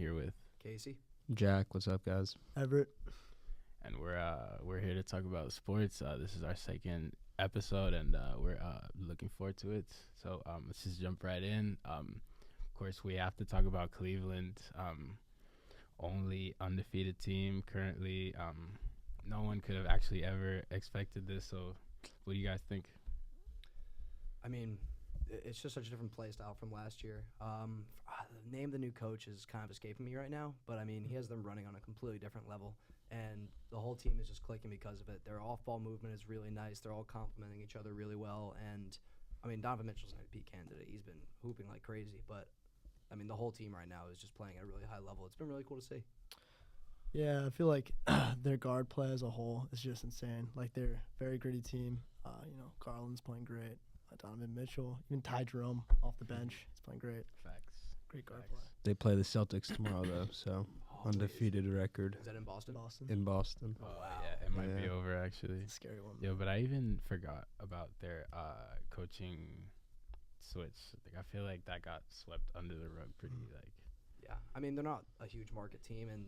here with, Casey. Jack, what's up, guys? Everett. and we're here to talk about sports. This is our second episode, and we're looking forward to it. So let's just jump right in. Of course, we have to talk about Cleveland. Only undefeated team currently. No one could have actually ever expected this. So, what do you guys think? I mean, it's just such a different play style from last year. The name of the new coach is kind of escaping me right now, but I mean, he has them running on a completely different level, and the whole team is just clicking because of it. Their off-ball movement is really nice. They're all complementing each other really well, and I mean, Donovan Mitchell's an MVP candidate. He's been hooping like crazy, but I mean, the whole team right now is just playing at a really high level. It's been really cool to see. Yeah, I feel like their guard play as a whole is just insane. Like, they're a very gritty team. Garland's playing great. Donovan Mitchell, even Ty Jerome off the bench, he's playing great. Facts. Great guard Facts. play. They play the Celtics tomorrow, though, so Oh, undefeated record Is that in Boston? Boston. in Boston. Oh, wow. Yeah, it might be Yeah. over actually. It's a scary one. Yo, but I even forgot about their coaching switch. Like, I feel like that got swept under the rug pretty Yeah, I mean, they're not a huge market team, and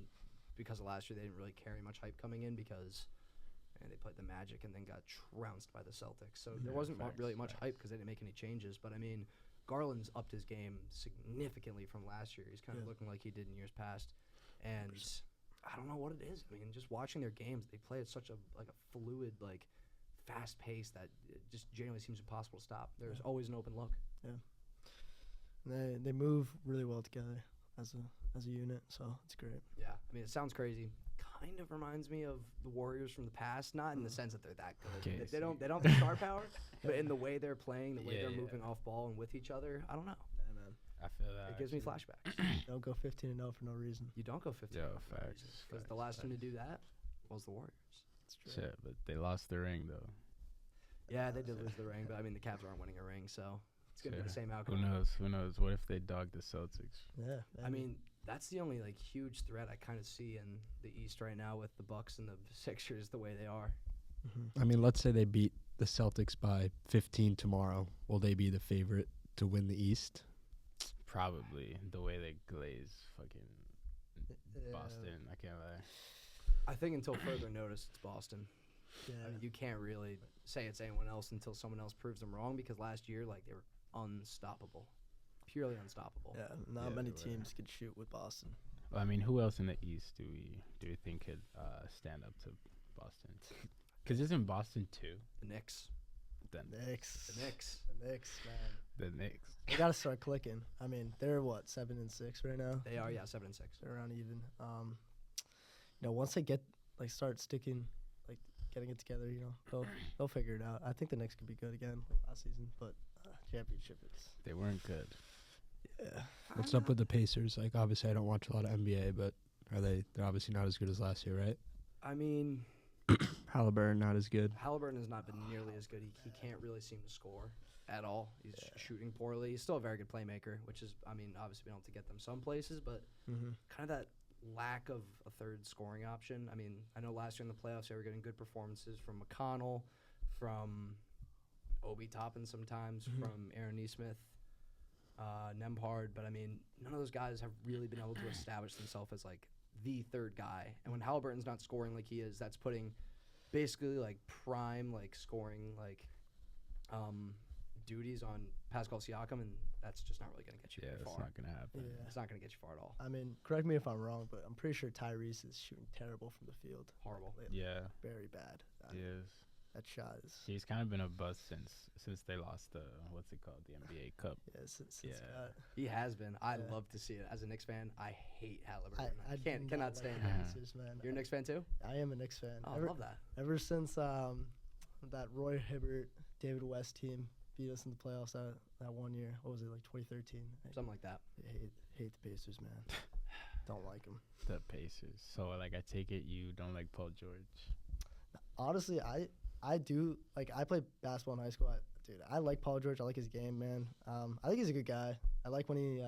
because of last year, they didn't really carry much hype coming in because they played the Magic and then got trounced by the Celtics. So there Yeah, wasn't facts, really much facts. hype because they didn't make any changes. But I mean, Garland's upped his game significantly from last year. He's kind of Yeah. looking like he did in years past, and I don't know what it is. I mean, just watching their games, they play at such a fluid, fast pace that it just generally seems impossible to stop. There's always an open look. They move really well together as a unit, so it's great. Yeah, I mean, it sounds crazy. Kind of reminds me of the Warriors from the past, not in the sense that they're that good. Okay, They don't have the star power, but in the way they're playing, the way they're Yeah. moving off ball and with each other, I don't know. Yeah, man. I feel that. It gives me actually. flashbacks. Don't go 15-0 for no reason. You don't go 15. Yo, facts. Because the last team to do that was the Warriors. It's true. Shit, but they lost the ring though. Yeah, they did lose the ring, but I mean, the Cavs aren't winning a ring, so it's going to be the Sure. same Who outcome. knows? Who knows? What if they dog the Celtics? Yeah. I mean, that's the only huge threat I kind of see in the East right now with the Bucks and the Sixers the way they are. Mm-hmm. I mean, let's say they beat the Celtics by 15 tomorrow. Will they be the favorite to win the East? Probably the way they glaze fucking Yeah. Boston. I can't lie. I think until further notice, it's Boston. Yeah. I mean, you can't really say it's anyone else until someone else proves them wrong because last year, they were unstoppable. Purely unstoppable. Yeah, not Yeah, many they were. teams could shoot with Boston. Well, I mean, who else in the East do we think could stand up to Boston? Because isn't Boston too? The Knicks. Then Knicks. The Knicks. The Knicks, man. the Knicks. They got to start clicking. I mean, they're 7-6 right now. They are, 7-6. They're around even. Once they get start sticking, getting it together, they'll figure it out. I think the Knicks could be good again like last season, but championship is. They weren't good. Yeah. What's up with the Pacers? Like, obviously, I don't watch a lot of NBA, but they're obviously not as good as last year, right? I mean, Halliburton, not as good. Halliburton has not been nearly as good. He can't really seem to score at all. He's shooting poorly. He's still a very good playmaker, which is, I mean, obviously been able to get them some places, but Mm-hmm. kind of that lack of a third scoring option. I mean, I know last year in the playoffs they were getting good performances from McConnell, from Obi Toppin sometimes, Mhm. from Aaron Nesmith, Nembhard, but I mean, none of those guys have really been able to establish themselves as the third guy. And when Halliburton's not scoring like he is, that's putting basically prime scoring duties on Pascal Siakam, and that's just not really going to get you Yeah, very that's far. not gonna happen. Yeah. It's not going to get you far at all. I mean, correct me if I'm wrong, but I'm pretty sure Tyrese is shooting terrible from the field. Horrible. Yeah, Very bad. he is. That shot is. He's kind of been a bust since they lost the what's it called, the NBA Cup. Yeah, since Yeah. He has been. I Yeah. love to see it. As a Knicks fan, I hate Halliburton. I do cannot not stand like him. the Pacers, man. You're a Knicks fan too? I am a Knicks fan. Oh, I love that. Ever since that Roy Hibbert, David West team beat us in the playoffs that one year. What was it, 2013? Something like that. I hate the Pacers, man. Don't like them. The Pacers. So I take it you don't like Paul George. Honestly, I do. I played basketball in high school. Dude, I like Paul George. I like his game, man. I think he's a good guy. I like when he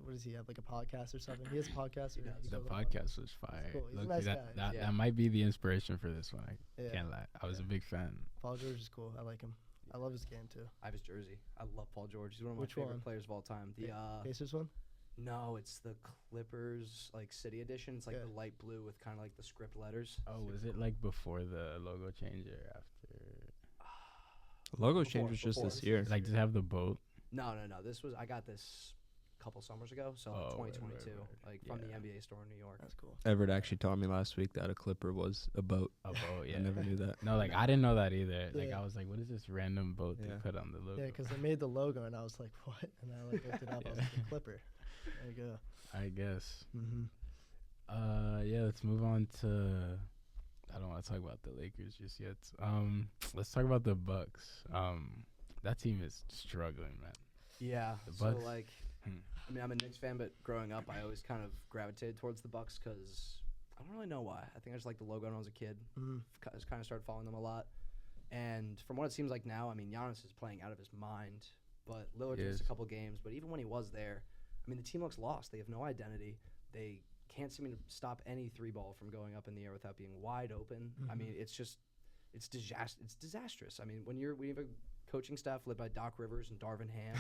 what does he have, a podcast or something? He has a podcast. Or he The goes on podcast was fire. cool. He's a Look, nice that, guy. That, Yeah. that might be the inspiration for this one. I Yeah. can't lie. I was a big fan. Paul George is cool. I like him. I love his game too. I have his jersey. I love Paul George. He's one of my Which favorite one? players of all time. The Pacers one? No, it's the Clippers like City Edition. It's like Yeah. the light blue with kind of like the script letters. Oh, was it like before the logo change or after? The logo Before- change was just before. this year. Like, just have the boat. No. I got this a couple summers ago, so Oh, right, 2022, right. like from the Yeah. NBA store in New York. That's cool. Everett actually taught me last week that a clipper was a boat. A boat, yeah. I never knew that. No, like I didn't know that either. Like Yeah. I was like, what is this random boat they Yeah. put on the logo? Yeah, because they made the logo, and I was like, what? And I like looked it up. I was like, the Clipper. There you go. I guess. Mm-hmm. Yeah, let's move on to. I don't want to talk about the Lakers just yet. Let's talk about the Bucks. That team is struggling, man. Yeah. The So Bucks- like, Hmm. I mean, I'm a Knicks fan, but growing up, I always kind of gravitated towards the Bucks because I don't really know why. I think I just liked the logo when I was a kid. Mm-hmm. Just kind of started following them a lot. And from what it seems like now, I mean, Giannis is playing out of his mind. But Lillard He missed a is. couple games. But even when he was there, I mean, the team looks lost. They have no identity. They can't seem to stop any three ball from going up in the air without being wide open. I Mhm. mean, it's just it's disastrous. I mean, we have a coaching staff led by Doc Rivers and Darvin Ham.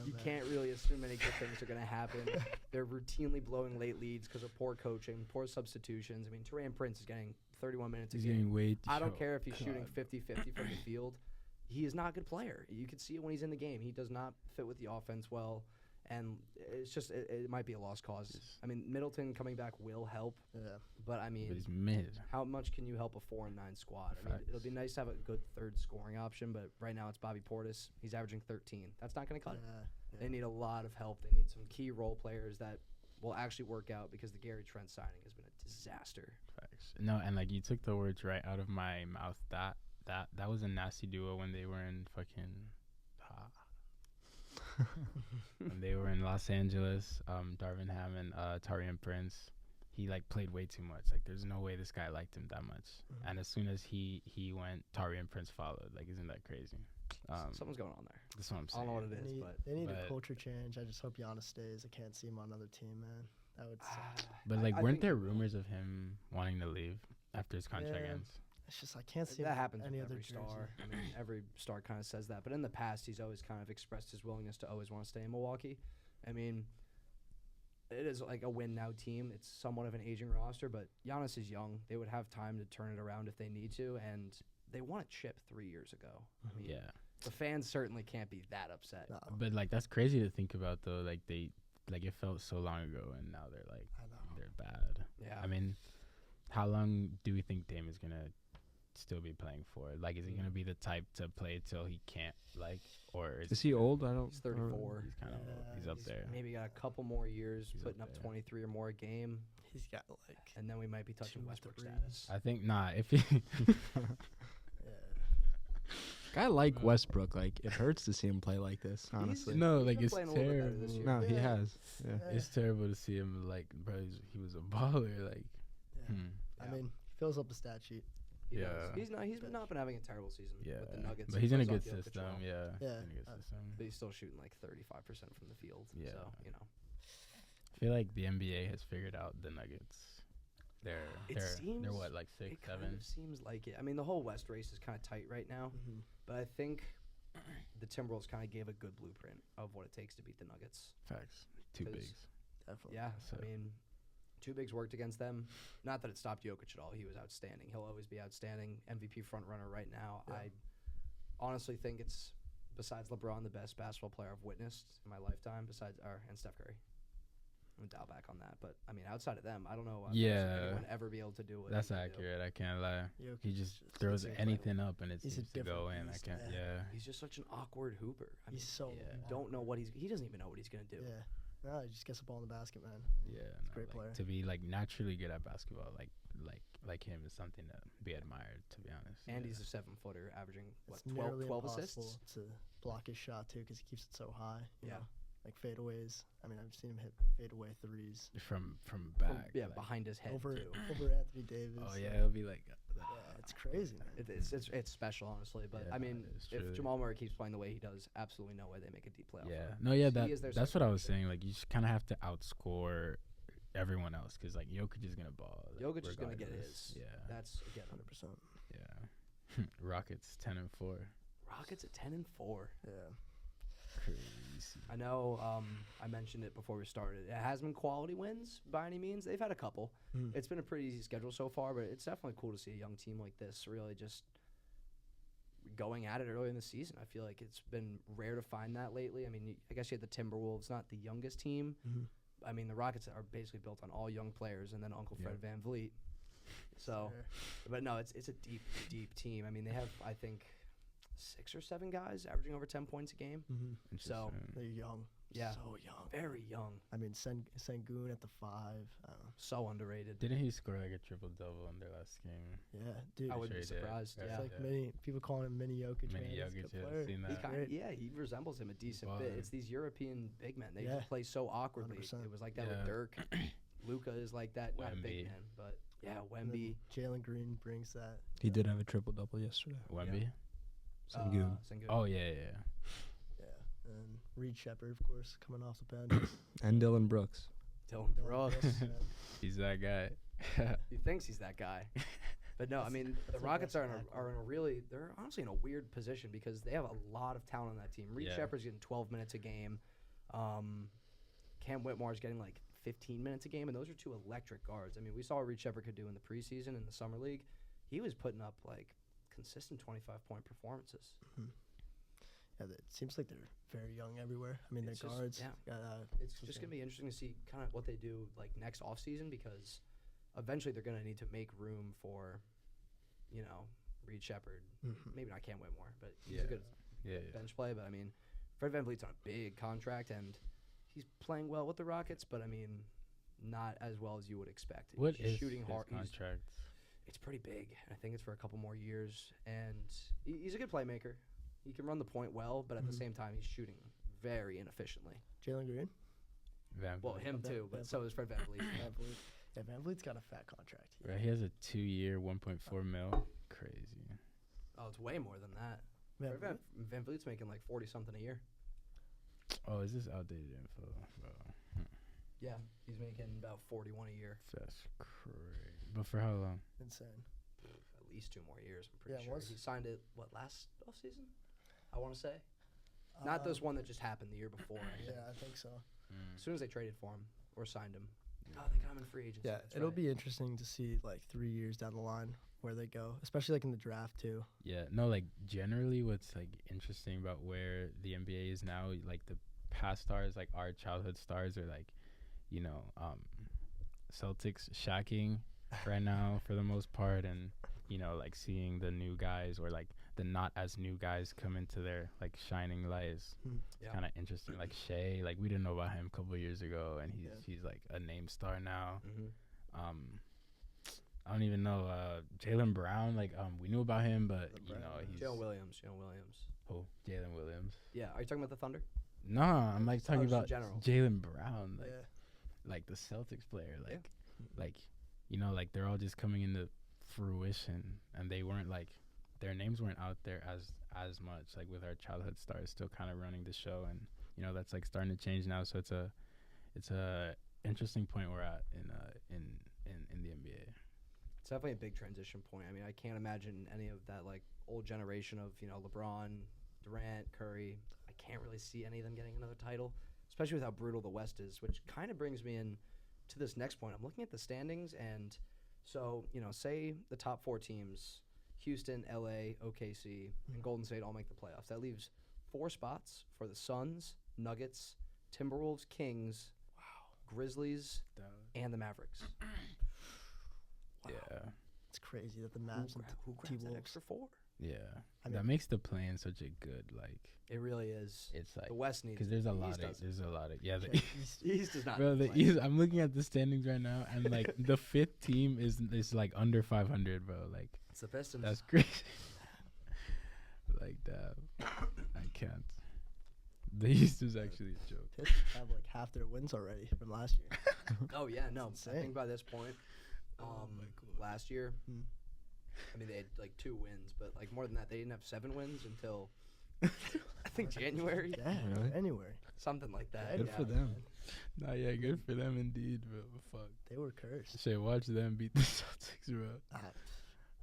You can't really assume any good things are going to happen. They're routinely blowing late leads because of poor coaching, poor substitutions. I mean, Taurean Prince is getting 31 minutes a He's game. getting way. I don't oh, care if he's shooting God. 50-50 from the field. He is not a good player. You can see it when he's in the game. He does not fit with the offense well. And it's just, it might be a lost cause. Yes. I mean, Middleton coming back will help. Yeah. But, I mean, But he's mid. how much can you help a 4-9 squad? I mean, it'll be nice to have a good third scoring option, but right now it's Bobby Portis. He's averaging 13. That's not going to cut it. Yeah. They need a lot of help. They need some key role players that will actually work out because the Gary Trent signing has been a disaster. Facts. No, and like you took the words right out of my mouth. That was a nasty duo when they were in fucking. When they were in Los Angeles, Darvin Ham and Taurean Prince, he like played way too much. Like, there's no way this guy liked him that much. Mhm. And as soon as he went, Taurean Prince followed. Like, isn't that crazy? Something's going on there. That's what I'm I saying. don't know what it is, but They need a but- culture change. I just hope Giannis stays. I can't see him on another team, man. That would suck. But I- like, I weren't think there he will. rumors of him wanting to leave after his contract Yeah. ends? It's just I can't see him That on happens any with other every jersey. star. I mean, every star kind of says that. But in the past, he's always kind of expressed his willingness to always want to stay in Milwaukee. I mean, it is like a win now team. It's somewhat of an aging roster, but Giannis is young. They would have time to turn it around if they need to, and they won a chip 3 years ago. I mean, Yeah. the fans certainly can't be that upset. No, But like, that's crazy to think about though. Like, it felt so long ago, and now they're like I know. they're bad. Yeah. I mean, how long do we think Dame is gonna still be playing for? Like, is he gonna be the type to play till he can't? Like, or Is he old? I don't. He's 34. He's kind of Yeah, he's up there. Maybe got a couple more years, He's up putting up there. 23 or more a game, He's got like and then we might be touching 2 or Westbrook 3. status. I think if he yeah. I like Westbrook. Like, it hurts to see him play like this. Honestly. no, He's like, been it's playing a little bit better this terrible. year. No, he Yeah. has. Yeah. It's terrible to see him like, bro. He was a baller. Like, Yeah. I Yeah. mean, fills up the stat sheet. He Yeah. does. He's not been having a terrible season yeah. with the Nuggets. But He he's in a plays good off Jokic system. well. Yeah. Yeah. He's in a good system. But he's still shooting like 35% from the field. Yeah. So, you know. I feel like the NBA has figured out the Nuggets. They're seems- what, like It 6, kind 7? of seems like it. I mean, the whole West race is kind of tight right now. Mm-hmm. But I think the Timberwolves kind of gave a good blueprint of what it takes to beat the Nuggets. Facts. 2 'Cause- bigs. Definitely. Yeah, So- I mean, 2 bigs worked against them. Not that it stopped Jokic at all. He was outstanding. He'll always be outstanding. MVP front runner right now. Yeah. I honestly think it's, besides LeBron, the best basketball player I've witnessed in my lifetime. And Steph Curry. I'm gonna dial back on that, but I mean, outside of them, I don't know. Yeah. anyone ever be able to do what That's he can do. accurate. I can't lie. Jokic He is just just throws incredible. anything up and it He's a seems to go different in. I beast, can't. man. Yeah. He's just such an awkward hooper. I mean, He's so. Yeah. you don't know what he doesn't even know what he's gonna do. Yeah. No, he just gets the ball in the basket, man. Yeah, great like, player. to be like naturally good at basketball, like him is something to be admired. To be honest, And yeah. he's a 7-footer, averaging what It's nearly 12 impossible assists. to block his shot too because he keeps it so high. You Yeah. know? Like fadeaways. I mean, I've seen him hit fadeaway threes from From- back. yeah, like- behind his head over too. over Anthony Davis. Oh yeah, it'll be like. Yeah, it's crazy, man. It's special, honestly. But Yeah, I mean, it is if truly. Jamal Murray keeps playing the way he does, absolutely no way they make a deep playoff. Yeah. run. No, yeah, He is their that's second what I was option. saying. Like, you just kind of have to outscore everyone else because like Jokic is gonna ball. Like, Jokic is gonna get regardless. his. Yeah. That's again. 100%. Yeah. Rockets 10-4. Rockets at 10-4. Yeah. Crazy. DC. I know I mentioned it before we started. It hasn't been quality wins by any means. They've had a couple. Mm. It's been a pretty easy schedule so far, but it's definitely cool to see a young team like this really just going at it early in the season. I feel like it's been rare to find that lately. I mean, I guess you had the Timberwolves, not the youngest team. Mhm. I mean, the Rockets are basically built on all young players, and then Uncle Fred Van Vliet. So, Sure. but no, it's a deep team. I mean, they have, I think, 6 or 7 guys averaging over 10 points a game. Mhm. So, Interesting. They're young. Yeah. So young. very young, I mean, Sengun at the 5. I don't know. so underrated. Didn't he score like a triple double in their last game? Yeah, dude. I wouldn't be Sure he did. surprised. Yeah. Yeah. It's like Yeah. mini people calling him mini Jokic. Mini man. He's a Jokic, good yeah, player. seen He that. kind Great. he resembles him a decent bit. Baller. It's these European big men. They Yeah. just play so awkwardly. 100%. It was like that Yeah. with Dirk. Luca is like that, not Wemby. big man, but yeah, And then Wemby. Jalen Green brings that. He did have a triple double yesterday. Wemby. Sengun. Sengun. Oh yeah. Yeah. And Reed Shepard, of course, coming off the bench. And Dylan Brooks. Dylan Dylan Brooks. Brooks, man. He's that guy. He thinks he's that guy. But no, I mean, the that's Rockets are best in a really, they're honestly in a weird position because they have a lot of talent on that team. Reed Yeah. Shepard's getting 12 minutes a game. Cam Whitmore's getting like 15 minutes a game, and those are 2 electric guards. I mean, we saw what Reed Shepard could do in the preseason in the summer league. He was putting up like consistent 25-point performances. Yeah, it seems like they're very young everywhere. I mean, It's their just- guards. yeah. Got, It's just going to be interesting to see kind of what they do like next offseason because eventually they're going to need to make room for, Reed Shepard. Mhm. Maybe not Cam Whitmore, but he's Yeah. a good Yeah. bench play. But I mean, Fred VanVleet's on a big contract and he's playing well with the Rockets, but I mean, not as well as you would expect. What he's is shooting his hard? contract? It's pretty big. I think it's for a couple more years, and he's a good playmaker. He can run the point well, but at the Mhm. same time, he's shooting very inefficiently. Jalen Green. Van Well, Vliet. him Van- too, but Van so is Fred VanVleet. Van Vliet. Yeah, Van Vliet's got a fat contract. Right, he has a 2-year, 1.4 mil. Crazy. Oh, it's way more than that. Van Fred Vliet? VanVleet's making like 40 something a year. Oh, is this outdated info? Bro, Yeah, he's making about 41 a year. that's crazy. But for how long? Insane. At least 2 more years, I'm pretty Yeah, sure. once- He signed it last offseason? I want to say. Not this one that just happened the year before. I think. Yeah, I think so. As soon as they traded for him or signed him. Oh, they got him in free agency. Yeah, that's it'll right. be interesting to see like 3 years down the line where they go, especially like in the draft too. Yeah, no, like generally what's like interesting about where the NBA is now, like the past stars, like our childhood stars are like, Celtics shacking right now for the most part, and like seeing the new guys or like the not as new guys come into their like shining lights. Yeah. Kind of interesting. Like Shea, like we didn't know about him a couple of years ago, and Yeah. he's like a name star now. Mhm. I don't even know Jaylen Brown. Like we knew about him, but he's Jalen Williams. who? Jalen Williams. Yeah, are you talking about the Thunder? Nah, I'm like talking just in about general. Jaylen Brown, like Yeah. like the Celtics player, Yeah. like like they're all just coming into fruition, and they weren't like their names weren't out there as much, like with our childhood stars still kind of running the show, and that's like starting to change now. So it's a interesting point we're at in the NBA. It's definitely a big transition point. I mean, I can't imagine any of that like old generation of LeBron, Durant, Curry. I can't really see any of them getting another title, especially with how brutal the West is. Which kind of brings me in to this next point. I'm looking at the standings, and so say the top 4 teams: Houston, LA, OKC, and Golden State all make the playoffs. That leaves 4 spots for the Suns, Nuggets, Timberwolves, Kings, Grizzlies, and the Mavericks. Yeah, It's crazy that the Mavs and Who grabs that T-Wolves. extra 4? yeah. I mean- That makes the play-in such a good It really is. It's like The West needs because there's a the lot East of doesn't. yeah. The Yeah, East- East does not. Bro, the play. East, I'm looking at the standings right now, and like the 5th team is like under 500, bro. Like It's the Pistons. that's crazy. Like that, I can't. The East is actually a joke. Pistons have like half their wins already from last year. Oh yeah, no. It's I insane. think by this point, last year, Hmm. I mean they had like 2 wins, but like more than that, they didn't have 7 wins until I think January, Yeah, Really? anywhere. something like that. Good yeah. for them. Nah, yeah, good for them indeed, bro. Fuck. They were cursed. Shit, watch them beat the Celtics, bro. Ah,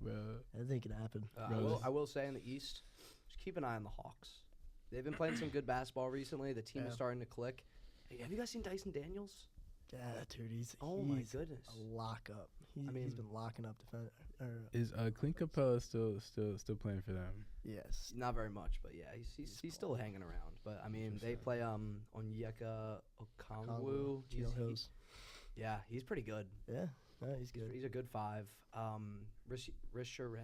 Bro, I think it happened. I Bro, will. this- I will say in the East, just keep an eye on the Hawks. They've been playing some good basketball recently. The team is Yeah. starting to click. Hey, have you guys seen Dyson Daniels? Yeah, dude, he's Oh my he's goodness. a lockup. He's mean- been locking up defense. Is Clint Capella still playing for them? Yes. Not very much, but yeah, he's still balling. hanging around. But I mean, they play Onyeka Okongwu. Geno Hills. Yeah, he's pretty good. Yeah, no, he's good. He's a good 5. Richier,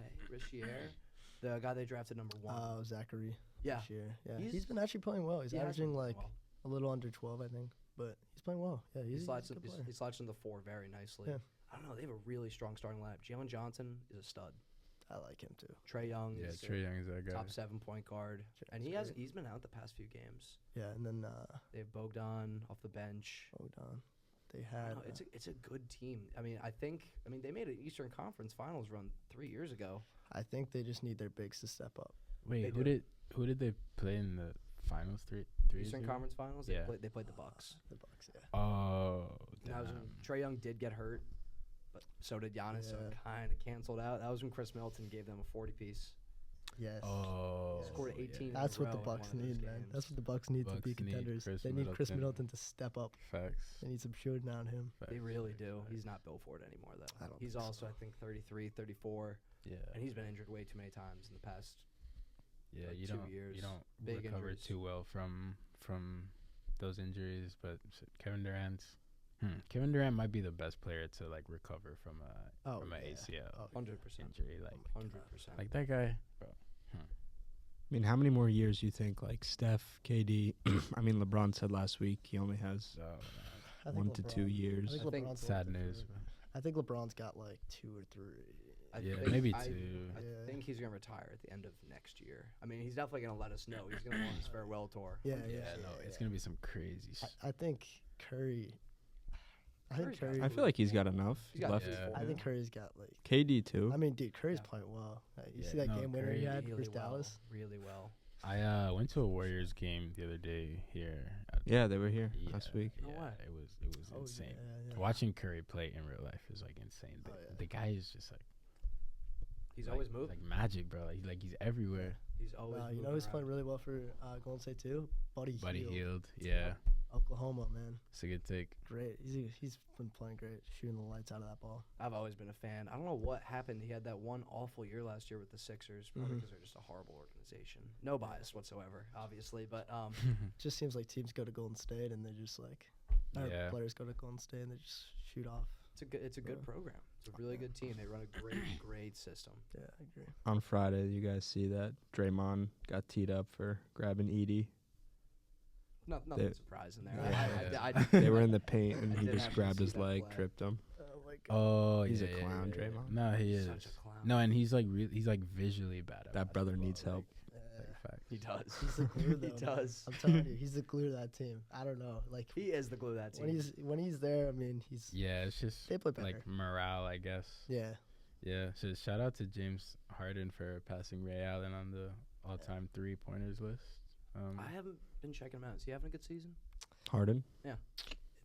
the guy they drafted number 1. Oh, Zachary. yeah, This year. Yeah, He's- he's been actually playing well. He's he has been averaging playing like well. a little under 12, I think, but he's playing well. Yeah, He he's slides a good player. he slides in the 4 very nicely. Yeah. I don't know. They have a really strong starting lineup. Jalen Johnson is a stud. I like him too. Trey Young Yeah, is Trae Young is that guy. top 7 point guard, and Young's great. he's been out the past few games. Yeah, and then They have Bogdan off the bench. Bogdan. They I had don't know, it's a good team. I mean, they made an Eastern Conference Finals run 3 years ago. I think they just need their bigs to step up. Wait, They who do. did they play in the finals? Three years Eastern ago? Conference Finals. Yeah. They played the Bucks. The Bucks, yeah. Oh, And that was when Trey Young did get hurt, but so did Giannis. So it Yeah. kind of canceled out. That was when Chris Middleton gave them a 40-piece. Yes. Oh, Scored 18. yeah. That's in a what the row in Bucks one of those need, man. games. That's what the Bucks need to Bucks be need contenders. Chris They need Chris Middleton. Middleton to step up. Facts. They need some shooting on him. They Facts, really facts, do. facts. He's not built for it anymore, though. I don't He's think also, so. I think, 33, 34, Yeah. and he's been injured way too many times in the past. Yeah, like you 2 don't years. you don't Big recover injuries. too well from those injuries. But Kevin Kevin Durant might be the best player to like recover from a Oh, from an yeah. ACL 100%. injury. Like 100%. like that guy, bro. I mean, how many more years do you think, like Steph, KD? I mean, LeBron said last week he only has So I think 1 to 2 LeBron- years. I think I think LeBron's sad looking news. for- I think LeBron's got like 2 or 3. Yeah, maybe 2. I Yeah. think he's gonna retire at the end of next year. I mean, he's definitely gonna let us know. He's gonna go on his farewell tour. Yeah, Yeah, yeah. no, it's gonna be some crazy. I think Curry. I think Curry's got Curry. I feel like he's got enough He's got left. Yeah. I think Curry's got like. KD too. I mean, dude, Curry's Yeah. playing well. You Yeah, see that no, game winner he Curry had really versus well, Dallas? really well. I went to a Warriors game the other day here. Yeah, they were here Yeah, last week. No yeah, way. it was Oh, insane. yeah, yeah. Watching Curry play in real life is like insane. Oh, yeah. The guy is just like He's like, always moving. like magic, bro. He's everywhere. He's always. You moving know who's around. playing really well for Golden State too? Buddy Buddy Hield. Hield, yeah, Oklahoma, man. it's a good take. Great. He's been playing great, shooting the lights out of that ball. I've always been a fan. I don't know what happened. He had that one awful year last year with the Sixers, probably Mhm. because they're just a horrible organization. No bias whatsoever, obviously, but Just seems like teams go to Golden State and they just like, or Yeah. players go to Golden State and they just shoot off. it's a good Yeah. program. It's a really good team. They run a great system. Yeah, I agree. On Friday, you guys see that Draymond got teed up for grabbing Edie. Nothing surprising there. Yeah. I They were in the paint and I he did just actually grabbed see his that leg, play. tripped him. Oh my god. Oh, He's a yeah, clown, yeah, yeah. Draymond. No, he is. Such a clown. No, and he's like he's like visually bad at That brother basketball, needs help. Like facts. He does. He's the glue, though. He man. does. I'm telling you, he's the glue to that team. I don't know, like He is the glue of that team. when he's there. I mean, he's Yeah, it's just they play better. like morale, I guess. Yeah, Yeah. So shout out to James Harden for passing Ray Allen on the all-time 3-pointers list. I haven't been checking him out. Is he having a good season? Harden. it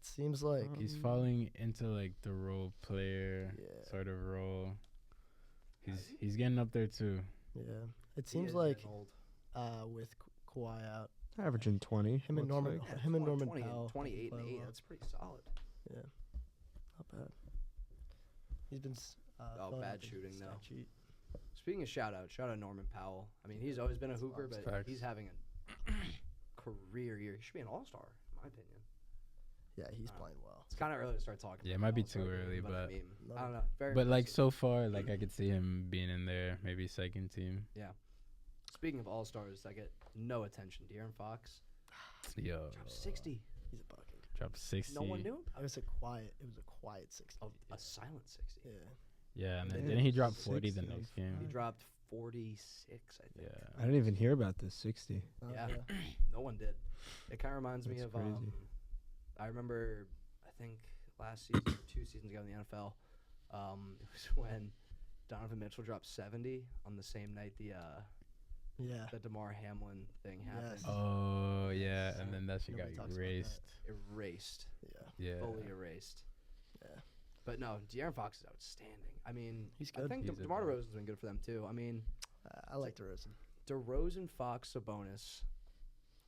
seems like He's falling into like the role player Yeah. sort of role. He's getting up there too. yeah. It He seems is like getting old. with Kawhi out, Averaging 20. him and looks Norman, like. him and 20 Norman Powell, 28 and play 8. well. That's pretty solid. Yeah, not bad. He's been filling bad out the shooting, stat though. sheet. Speaking of shout out Norman Powell. I mean, he's always been a hooper, but Facts. he's having a career year. He should be an all-star, in my opinion. Yeah, he's Wow. playing well. It's kind of early to start talking. Yeah, it about might be all-star too game, early, I but- mean, No. I don't know. Very But like impressive. so far, like I could see him being in there, maybe second team. Speaking of all-stars, I get no attention. De'Aaron Fox Yo, dropped 60. He's a bucket. dropped 60. No one knew him. It was a quiet 60. A silent 60. Yeah. Yeah, and then Yeah, didn't he drop 40 the 60. next game? He dropped 46, I think. Yeah. I didn't even hear about this 60. Yeah. No one did. It kind of reminds me That's of crazy. I remember I think last season or 2 seasons ago in the NFL, it was when Donovan Mitchell dropped 70 on the same night Yeah. the DeMar Hamlin thing happened. Yes. Oh yeah, and then that shit got Nobody talks about that. erased. Erased. Yeah. Yeah. Fully erased. Yeah. But no, De'Aaron Fox is outstanding. I mean, He's I good. think He's a DeMar dog. DeRozan's been good for them too. I mean, I like DeRozan. DeRozan, Fox, Sabonis.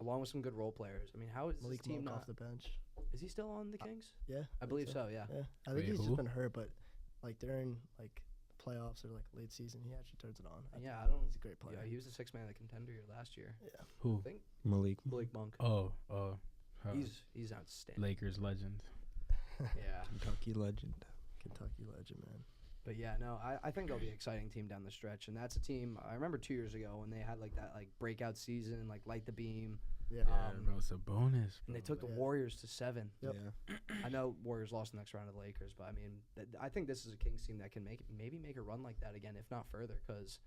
along with some good role players. I mean, how is Malik this team Monk not? off the bench. Is he still on the Kings? Yeah, I believe so. Yeah. Yeah, I think Wait, he's who? just been hurt, but like during like playoffs or like late season, he actually turns it on. Yeah, think I don't. He's a great player. Yeah, he was the sixth man of the contender year last year. Yeah. Who? I think Malik. Blake Monk. Oh. He's outstanding. Lakers legend. Yeah. Kentucky legend. Kentucky legend, man. But yeah, no, I think they'll be an exciting team down the stretch, and that's a team I remember 2 years ago when they had like that like breakout season, like light the beam, Yeah. Yeah, bro, it's a bonus. and they bro. took the Yeah. Warriors to 7. Yep. Yeah. I know Warriors lost the next round of the Lakers, but I mean, I think this is a Kings team that can maybe make a run like that again, if not further, because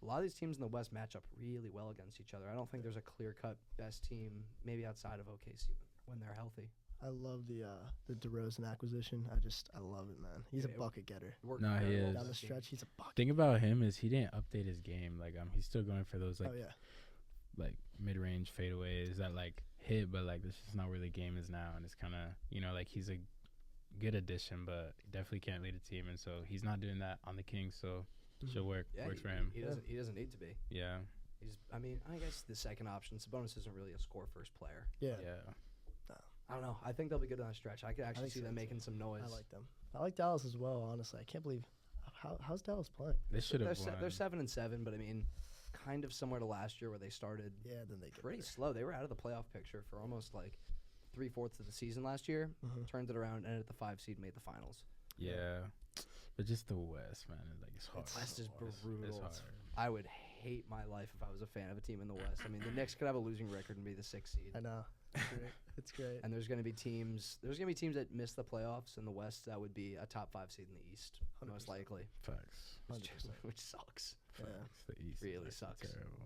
a lot of these teams in the West match up really well against each other. I don't think there's a clear-cut best team, maybe outside of OKC when they're healthy. I love the DeRozan acquisition. I love it, man. He's a Yeah, bucket getter. It worked No, he very well is. for Down the this team. stretch, he's a bucket. Thing about him is he didn't update his game. Like he's still going for those like Oh yeah. like mid-range fadeaways that like hit, but like this is not where the game is now, and it's kind of like he's a good addition, but definitely can't lead a team, and so he's not doing that on the Kings. So should work Yeah, works for him. He doesn't need to be. Yeah, I mean, I guess the second option. Sabonis isn't really a score first player. Yeah. yeah. I don't know. I think they'll be good on the stretch. I could actually think see so, them too. making some noise. I like them. I like Dallas as well. Honestly, I can't believe how's Dallas playing. They should They're, have se- won. they're 7-7, but I mean, kind of similar to last year where they started Yeah, then they get pretty there. slow. They were out of the playoff picture for almost like 3/4 of the season last year. Mhm. Turned it around, ended at the 5 seed, made the finals. Yeah, but just the West, man, it's hard. West is It's brutal. hard. I would hate my life if I was a fan of a team in the West. I mean, the Knicks could have a losing record and be the 6th seed. I know. It's great. It's great. And there's going to be teams. There's going to be teams that miss the playoffs in the West that would be a top 5 seed in the East, most 100%. likely, Facts. 100%. which sucks. Yeah. Facts. The East is Really actually sucks. terrible.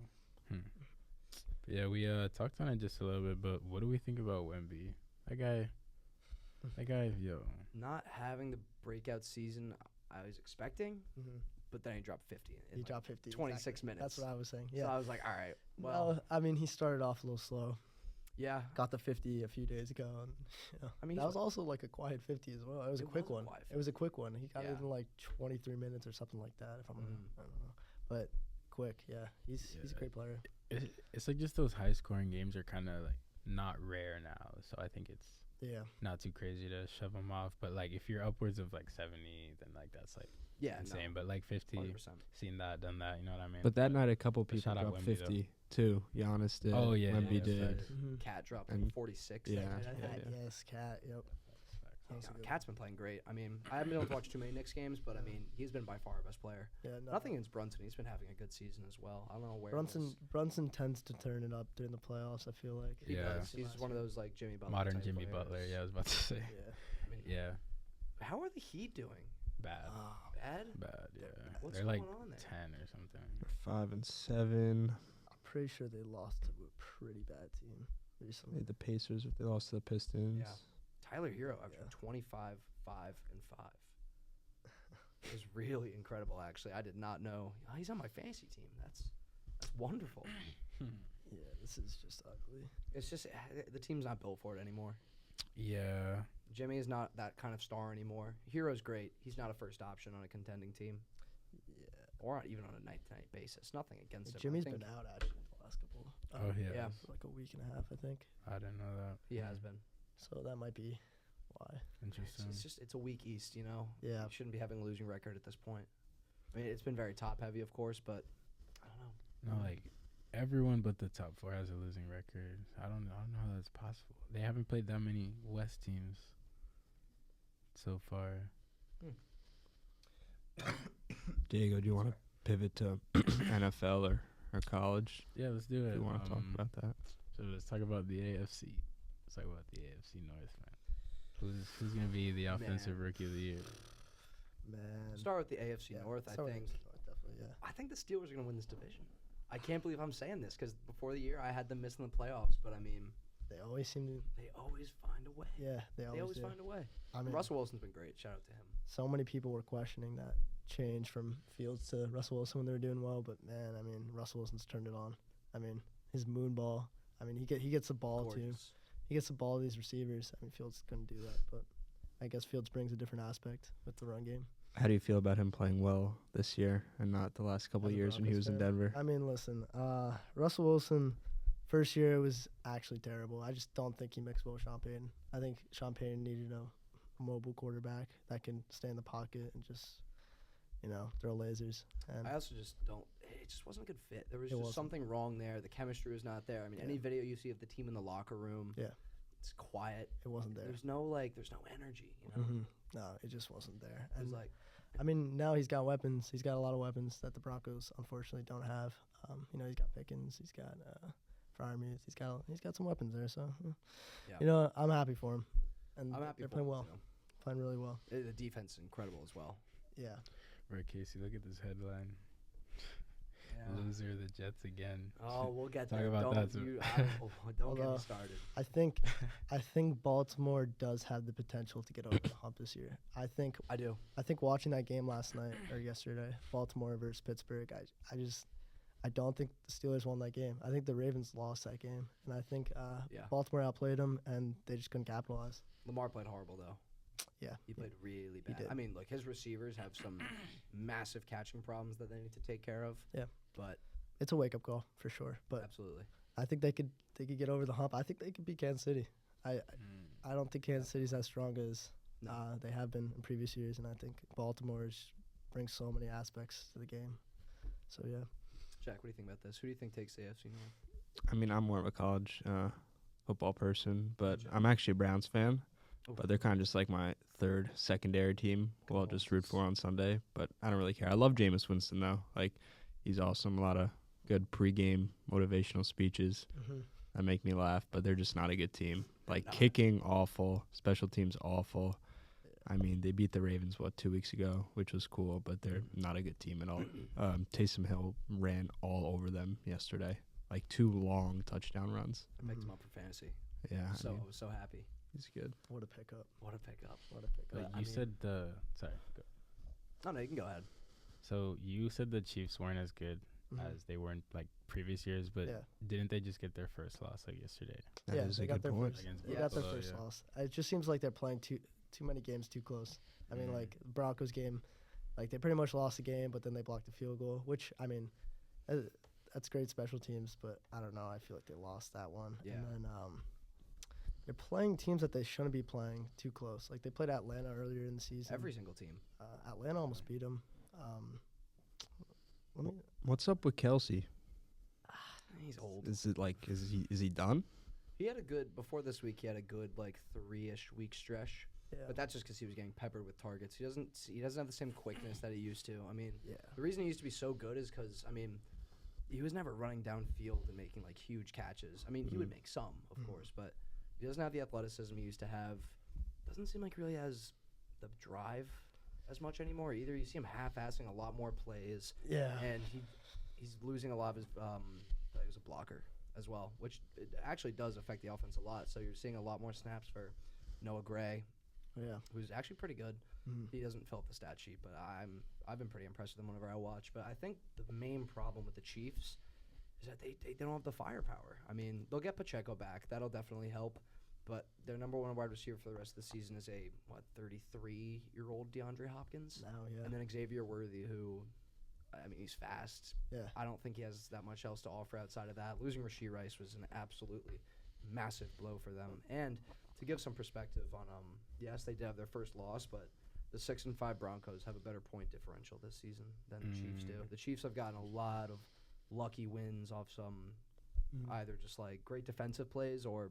But yeah, we talked on it just a little bit, but what do we think about Wemby? That guy, yo. Not having the breakout season I was expecting, Mhm. but then he dropped 50 in He like dropped 50. 26 exactly. minutes. That's what I was saying. So Yeah. I was like, all right, well, Well, I mean, he started off a little slow. yeah. Got the 50 a few days ago, and I mean, that he's was also like a quiet 50 as well. It was a It quick was a one. quiet It was a quick one. He got Yeah. it in like 23 minutes or something like that. If I'm, I don't know, but quick. Yeah, he's a Yeah. great player. It's like just those high scoring games are kind of like not rare now, so I think it's Yeah, not too crazy to shove them off. But like if you're upwards of like 70, then like that's like yeah, insane. But like 50, 100%. seen that, done that, you know what I mean? But that night, a couple But people shout out dropped Wemby, though. 50 too. Giannis did. Oh, yeah, Wemby yeah, did. facts. Cat dropped And- 46. yeah, that night, I yeah, think. yeah. Yes, Cat. Yep. That was a good Cat's been playing great. I mean, I haven't been able to watch too many Knicks games, but I mean, he's been by far our best player. one. Yeah, no, Nothing against Brunson. He's been having a good season as well. I don't know where. Brunson tends to turn it up during the playoffs. I feel like. He Yeah. does. He's one of those like Jimmy Butler. Modern type Jimmy players. Butler. Yeah, I was about to say. Yeah. I mean, Yeah, how are the Heat doing? bad, Bad. bad. Yeah, What's they're going like on there? 10 or something. 5 and 7. I'm pretty sure they lost to a pretty bad team recently. The Pacers, they lost to the Pistons. Yeah. Tyler Hero averaging Yeah. 25, 5, and 5. It was really incredible, actually. I did not know. Oh, he's on my fantasy team. That's wonderful. Yeah, this is just ugly. It's just the team's not built for it anymore. Yeah, Jimmy is not that kind of star anymore. Hero's great. He's not a first option on a contending team, Yeah. or even on a night-to-night basis. Nothing against him. Jimmy's I think been out actually the last couple. Oh, he Yeah. has. Like a week and a half, I think. I didn't know that. He has been. So that might be why. Interesting. It's a weak East, you know. Yeah. You shouldn't be having a losing record at this point. I mean, it's been very top-heavy, of course, but I don't know. No, like everyone but the top 4 has a losing record. I don't know how that's possible. They haven't played that many West teams so far. Diego, do you want to pivot to NFL or college? Yeah, let's do Do it. you want to talk about that? So let's talk about the AFC. Let's talk about the AFC North, man. Who's gonna be the offensive Man. rookie of the year? Man. Start with the AFC Yeah, North, I start with think. AFC North, definitely, yeah. I think the Steelers are going to win this division. I can't believe I'm saying this because before the year I had them missing the playoffs, but I mean, They always seem to. they always find a way. Yeah, they They always do. find a way. I mean, Russell Wilson's been great. Shout out to him. so many people were questioning that change from Fields to Russell Wilson when they were doing well, but man, I mean, Russell Wilson's turned it on. I mean, his moon ball. I mean, he gets the ball too. Gorgeous. He gets the ball to these receivers. I mean, Fields couldn't do that, but I guess Fields brings a different aspect with the run game. How do you feel about him playing well this year and not the last couple As of a years when he Broncos was in fan, Denver? I mean, listen, Russell Wilson, First year it was actually terrible. I just don't think he mixed well with Sean Payton. I think Sean Payton needed a mobile quarterback that can stay in the pocket and just, throw lasers. And I also just don't. It just wasn't a good fit. There was It just wasn't. something wrong there. The chemistry was not there. I mean, Yeah. any video you see of the team in the locker room, Yeah. it's quiet. it wasn't there. There's no energy. You know, hmm No, it just wasn't there. it was And like I mean, now he's got weapons. He's got a lot of weapons that the Broncos unfortunately don't have. He's got Pickens. He's got Freiermuth. He's got some weapons there. So, Yeah. I'm happy for him. And I'm happy they're for playing him, well, too. playing really well. The defense is incredible as well. Yeah. Right, Casey, look at this headline. Yeah. Loser the Jets again. Oh, we'll get Talk there. about don't that too. Don't get me Although- started. I think Baltimore does have the potential to get over the hump this year. I think I do. watching that game last night or yesterday, Baltimore versus Pittsburgh, I don't think the Steelers won that game. I think the Ravens lost that game, and I think Yeah. Baltimore outplayed them, and they just couldn't capitalize. Lamar played horrible though. Yeah, He played really bad. did. I mean, look, his receivers have some massive catching problems that they need to take care of. Yeah. But it's a wake up call for sure. But absolutely. I think they could get over the hump. I think they could beat Kansas City. I don't think Kansas City's as strong as No. they have been in previous years, and I think Baltimore brings so many aspects to the game. So yeah. Jack, what do you think about this? Who do you think takes the AFC North? I mean, I'm more of a college football person, but Gotcha. I'm actually a Browns fan. Oh. But they're kind of just like my third secondary team. Well, I'll just root for on Sunday, but I don't really care. I love Jameis Winston though. Like, he's awesome. A lot of good pregame motivational speeches Mm-hmm. that make me laugh. But they're just not a good team. Like, not. kicking awful, special teams awful. I mean, they beat the Ravens 2 weeks ago, which was cool, but they're not a good team at all. Taysom Hill ran all over them yesterday, like 2 long touchdown runs. I picked him up for fantasy. Yeah, I So mean, I was so happy. he's good. What a pickup! What a pickup. What a pickup! But you said sorry. Go. No, you can go ahead. So you said the Chiefs weren't as good Mhm. as they were in like previous years, but Yeah. didn't they just get their first loss like yesterday? That Yeah, is they a got good their point. first. Against They got their Buffalo, first yeah. loss. It just seems like they're playing too many games too close. I mean, Mhm. like Broncos game, like they pretty much lost the game, but then they blocked the field goal, which I mean, that's great special teams, but I don't know. I feel like they lost that one. Yeah. And then they're playing teams that they shouldn't be playing too close. Like they played Atlanta earlier in the season. Every single team. Atlanta almost beat them. Let me. What's up with Kelsey? He's old. Is it like is he done? He had a good before this week. He had a good 3-ish week stretch, Yeah. but that's just because he was getting peppered with targets. He doesn't have the same quickness that he used to. I mean, yeah. the reason he used to be so good is because he was never running downfield and making huge catches. I mean, he would make some, of course, but he doesn't have the athleticism he used to have. Doesn't seem like he really has the drive as much anymore either. You see him half-assing a lot more plays, Yeah. and he's losing a lot of his. He was a blocker as well, which it actually does affect the offense a lot. So you're seeing a lot more snaps for Noah Gray, Yeah. who's actually pretty good. Mhm. He doesn't fill up the stat sheet, but I've been pretty impressed with him whenever I watch. But I think the main problem with the Chiefs is that they don't have the firepower. I mean, they'll get Pacheco back. That'll definitely help. But their number one wide receiver for the rest of the season is a 33-year-old DeAndre Hopkins, Now, yeah. and then Xavier Worthy, who, I mean, he's fast. Yeah. I don't think he has that much else to offer outside of that. Losing Rashee Rice was an absolutely massive blow for them. And to give some perspective on, yes, they did have their first loss, but the 6-5 Broncos have a better point differential this season than the Chiefs do. The Chiefs have gotten a lot of lucky wins off some either just great defensive plays or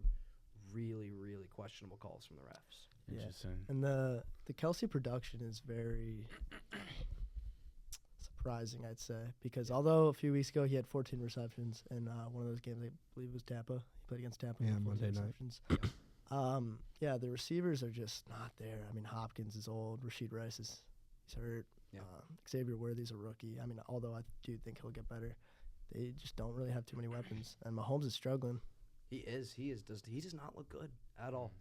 really, really questionable calls from the refs. Yeah. Interesting. And the Kelsey production is very surprising, I'd say, because although a few weeks ago he had 14 receptions in one of those games, I believe it was Tampa. He played against Tampa. Yeah, with 14 Monday night. receptions. Yeah, the receivers are just not there. I mean, Hopkins is old. Rashee Rice he's hurt. Yeah. Xavier Worthy's a rookie. I mean, although I do think he'll get better, they just don't really have too many weapons. And Mahomes is struggling. He does not look good at all.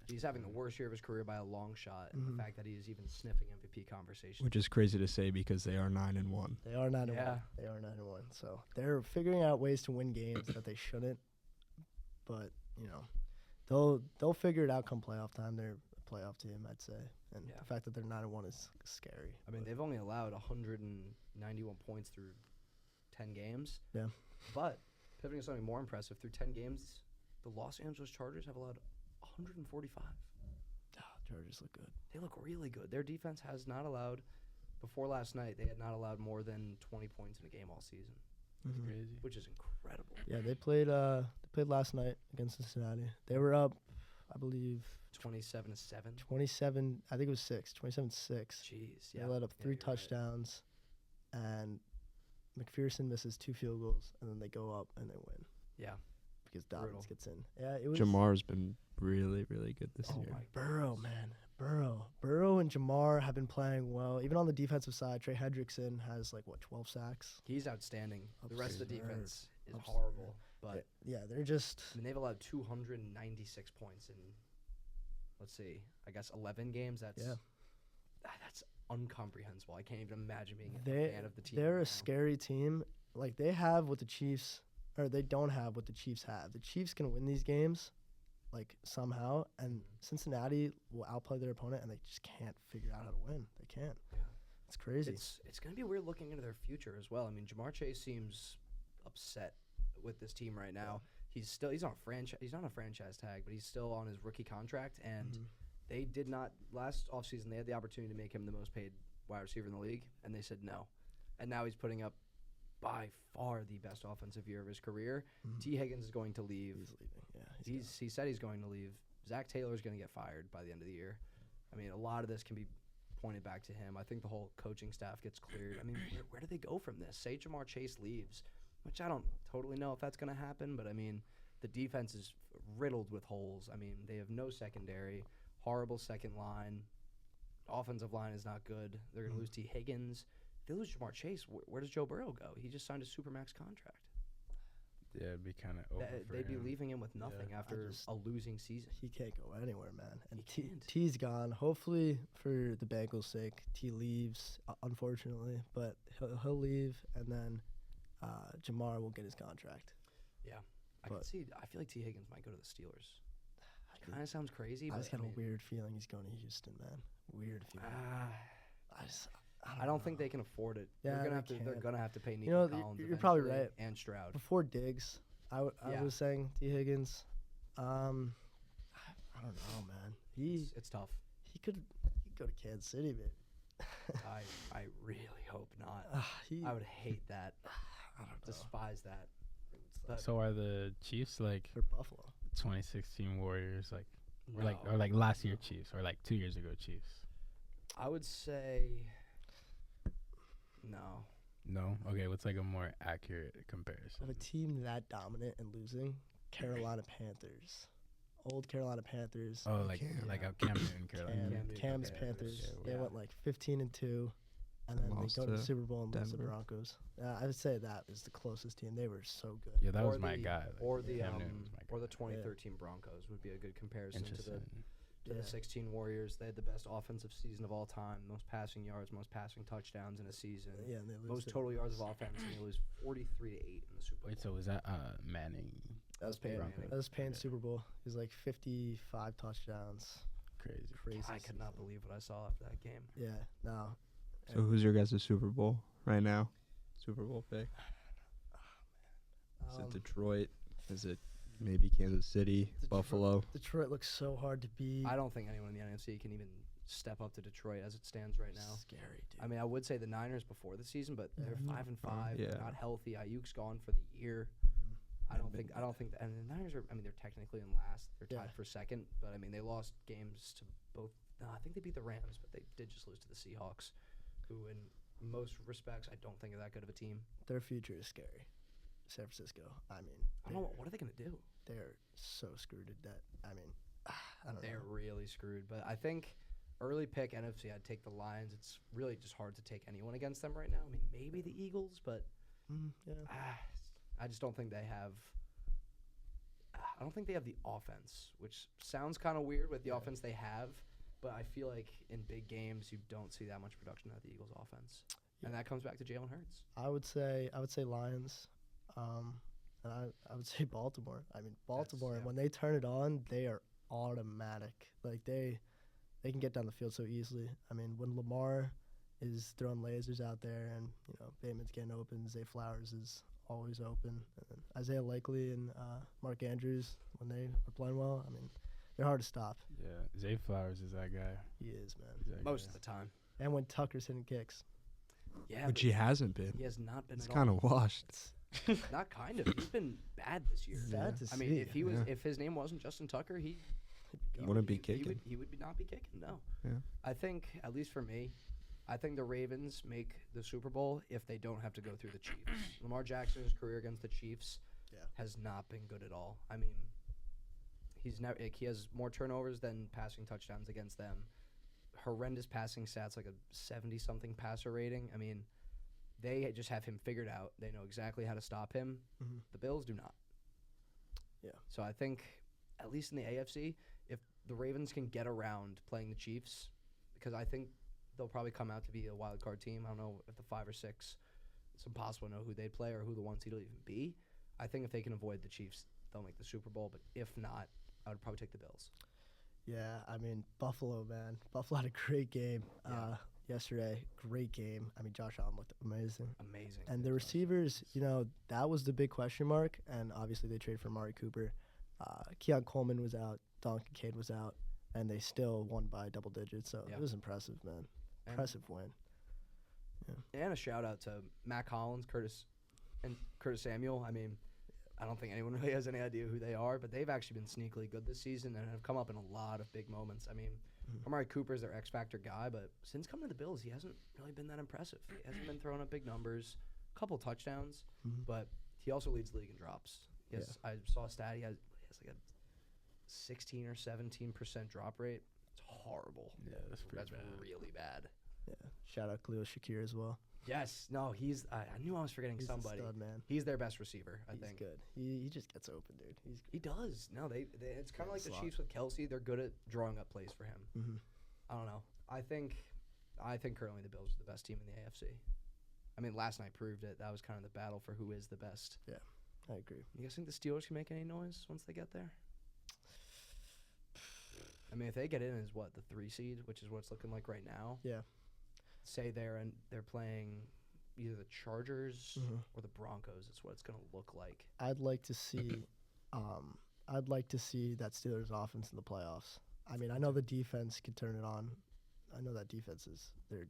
He's having the worst year of his career by a long shot, and the fact that he is even sniffing MVP conversation. Which is crazy to say because they are 9-1. They are 9-1. Yeah. They are 9-1. So they're figuring out ways to win games that they shouldn't. But they'll figure it out come playoff time. They're a playoff team, I'd say. And Yeah. the fact that they're 9-1 is scary. I mean, they've only allowed 191 points through 10 games. Yeah. But Pivoting to something more impressive, through 10 games, the Los Angeles Chargers have allowed 145. Chargers look good. They look really good. Their defense has not allowed, before last night, they had not allowed more than 20 points in a game all season, That's Mhm. crazy. which is incredible. Yeah, they played last night against Cincinnati. They were up, I believe, 27-7. 27. I think it was 27-6. Jeez, They yeah. let up Yeah, 3 you're right. touchdowns, and McPherson misses 2 field goals, and then they go up and they win Yeah. because Brutal. Dobbins gets in. Yeah, it was Jamar's been really, really good this Oh year. my Burrow, goodness. man. Burrow and Jamar have been playing well. Even on the defensive side, Trey Hendrickson has 12 sacks. He's outstanding. The rest of the Absurd. defense is Absurd. horrible. But Yeah, they're just I mean, they've allowed 296 points in, let's see, I guess 11 games. That's Yeah. that's incomprehensible. I can't even imagine being a They- fan of the team. they're right a now. scary team. Like they have what the Chiefs or they don't have what the Chiefs have. The Chiefs can win these games somehow, and Mhm. Cincinnati will outplay their opponent, and they just can't figure out how to win. They can't. Yeah. It's crazy. It's going to be weird looking into their future as well. I mean, Jamar Chase seems upset with this team right now. He's on a franchise. He's not on a franchise tag, but he's still on his rookie contract. And Mhm. they did not last offseason. They had the opportunity to make him the most paid wide receiver in the league, and they said no. And now he's putting up by far the best offensive year of his career. Mhm. T. Higgins is going to leave. He's leaving. Yeah, He said he's going to leave. Zach Taylor is going to get fired by the end of the year. I mean, a lot of this can be pointed back to him. I think the whole coaching staff gets cleared. I mean, where do they go from this? Say Jamar Chase leaves, which I don't totally know if that's going to happen, but I mean, the defense is riddled with holes. I mean, they have no secondary, horrible second line. Offensive line is not good. They're going to Mhm. lose T. Higgins. If they lose Jamar Chase, where does Joe Burrow go? He just signed a supermax contract. Yeah, it'd be kind of over for They'd be him. leaving him with nothing Yeah. after just- a losing season. He can't go anywhere, man. And He can't. T's gone. Hopefully, for the Bengals' sake, T leaves. Unfortunately, but he'll leave, and then Jamar will get his contract. I can But- see. I feel like T. Higgins might go to the Steelers. I Kind of sounds crazy, I but just got I mean, a weird feeling he's going to Houston, man. Weird feeling. I don't think they can afford it. Yeah, they're gonna they have to. They're can't. gonna have to pay Nico know, Collins. you're probably eventually, right. And Stroud. Before Diggs, I Yeah. was saying T Higgins. I don't know, man. It's tough. He could go to Kansas City, man. I really hope not. He I would hate that. I don't know. Despise that. But So are the Chiefs like For Buffalo. 2016 Warriors, like or no. like last year Chiefs, or like 2 years ago Chiefs? I would say no. No. Okay, what's like a more accurate comparison? Of a team that dominant and losing, Carolina Panthers. Old Carolina Panthers. Oh, like a Cam Newton, Carolina. Cam Newton Cam's Panthers. Panthers. Yeah, They went 15-2, and then Lost they go to the to Super Bowl and lose to the Denver. Broncos. I would say that is the closest team. They were so good. Yeah, that Or was my the- guy. Like, Or the Cam Newton was my guy. 2013 Broncos would be a good comparison to the Interesting. the 16 Warriors. They had the best offensive season of all time, most passing yards, most passing touchdowns in a season, Yeah, and they lose most to- total yards of offense, and they lose 43-8 in the Super Bowl. Wait, so was that Manning? That was Payne. Broncos? That was Payne's Okay. Super Bowl. He was like 55 touchdowns. Crazy. Crazy. I could not believe what I saw after that game. Yeah, no. So who's your guys' Super Bowl right now? Super Bowl pick? Is it Detroit? Is it maybe Kansas City, Detroit. Buffalo? Detroit looks so hard to beat. I don't think anyone in the NFC can even step up to Detroit as it stands right now. Scary, dude. I mean, I would say the Niners before the season, but they're Mhm. 5-5. Yeah. They're not healthy. Ayuk's gone for the year. I don't think. And the Niners are. I mean, they're technically in last. They're tied Yeah. for second, but I mean, they lost games to both. No, I think they beat the Rams, but they did just lose to the Seahawks, who, in most respects, I don't think are that good of a team. Their future is scary. San Francisco. I mean, I don't know what are they going to do. they're so screwed at that. I mean, I don't They're know. really screwed. But I think early pick NFC, I'd take the Lions. It's really just hard to take anyone against them right now. I mean, maybe the Eagles, but Yeah. I just don't think they have. I don't think they have the offense, which sounds kind of weird with the Yeah. offense they have. But I feel like in big games, you don't see that much production out of the Eagles' offense, and that comes back to Jalen Hurts. I would say Lions. And I would say Baltimore. I mean, Baltimore, yeah. when they turn it on, they are automatic. Like they can get down the field so easily. I mean, when Lamar is throwing lasers out there and, Bateman's getting open, Zay Flowers is always open. And then Isaiah Likely and Mark Andrews, when they are playing well, I mean, they're hard to stop. Yeah, Zay Flowers is that guy. He is, man. He's that Most guy. of the time. And when Tucker's hitting kicks. Yeah, Which but he hasn't been. he has not been It's at kind all. of washed. Not kind of. He's been bad this year. Sad to I see. mean, if he was, Yeah. if his name wasn't Justin Tucker, he Wouldn't be He kicking. would not be kicking. No. Yeah. I think, at least for me, I think the Ravens make the Super Bowl if they don't have to go through the Chiefs. Lamar Jackson's career against the Chiefs has not been good at all. I mean, he has more turnovers than passing touchdowns against them. Horrendous passing stats, like a 70-something passer rating. I mean, they just have him figured out. They know exactly how to stop him. Mhm. The Bills do not. Yeah. So I think, at least in the AFC, if the Ravens can get around playing the Chiefs, because I think they'll probably come out to be a wild card team. I don't know if the 5 or 6, it's impossible to know who they'd play or who the 1 seed will even be. I think if they can avoid the Chiefs, they'll make the Super Bowl. But if not, I would probably take the Bills. Yeah, I mean, Buffalo, man. Buffalo had a great game Yeah. yesterday. Great game. I mean, Josh Allen looked amazing. Amazing. And the receivers, that was the big question mark. And obviously, they traded for Amari Cooper. Keon Coleman was out. Don Kincaid was out. And they still won by double digits. So Yeah. it was impressive, man. And- Impressive win. And a shout out to Mac Hollins, Curtis Samuel. I mean, I don't think anyone really has any idea who they are, but they've actually been sneakily good this season and have come up in a lot of big moments. I mean, Amari Cooper is their X Factor guy, but since coming to the Bills, he hasn't really been that impressive. He hasn't been throwing up big numbers, a couple touchdowns, Mhm. but he also leads the league in drops. Yes, I saw a stat. He has like a 16 or 17% drop rate. It's horrible. Yeah, that's pretty That's bad. really bad. Yeah. Shout out Khalil Shakir as well. Yes, no, he's. I knew I was forgetting He's somebody. a stud, man. He's their best receiver, I He's think. good. He just gets open, dude. He's He does. No, they it's kind of Yeah, like the slot. Chiefs with Kelsey. They're good at drawing up plays for him. hmm I don't know. I think currently the Bills are the best team in the AFC. I mean, last night proved it. That was kind of the battle for who is the best. I agree. You guys think the Steelers can make any noise once they get there? I mean, if they get in as the 3 seed, which is what it's looking like right now. Yeah. Say they're playing either the Chargers Mhm. or the Broncos. It's what it's going to look like. I'd like to see that Steelers offense in the playoffs. I mean, I know the defense can turn it on. I know that they're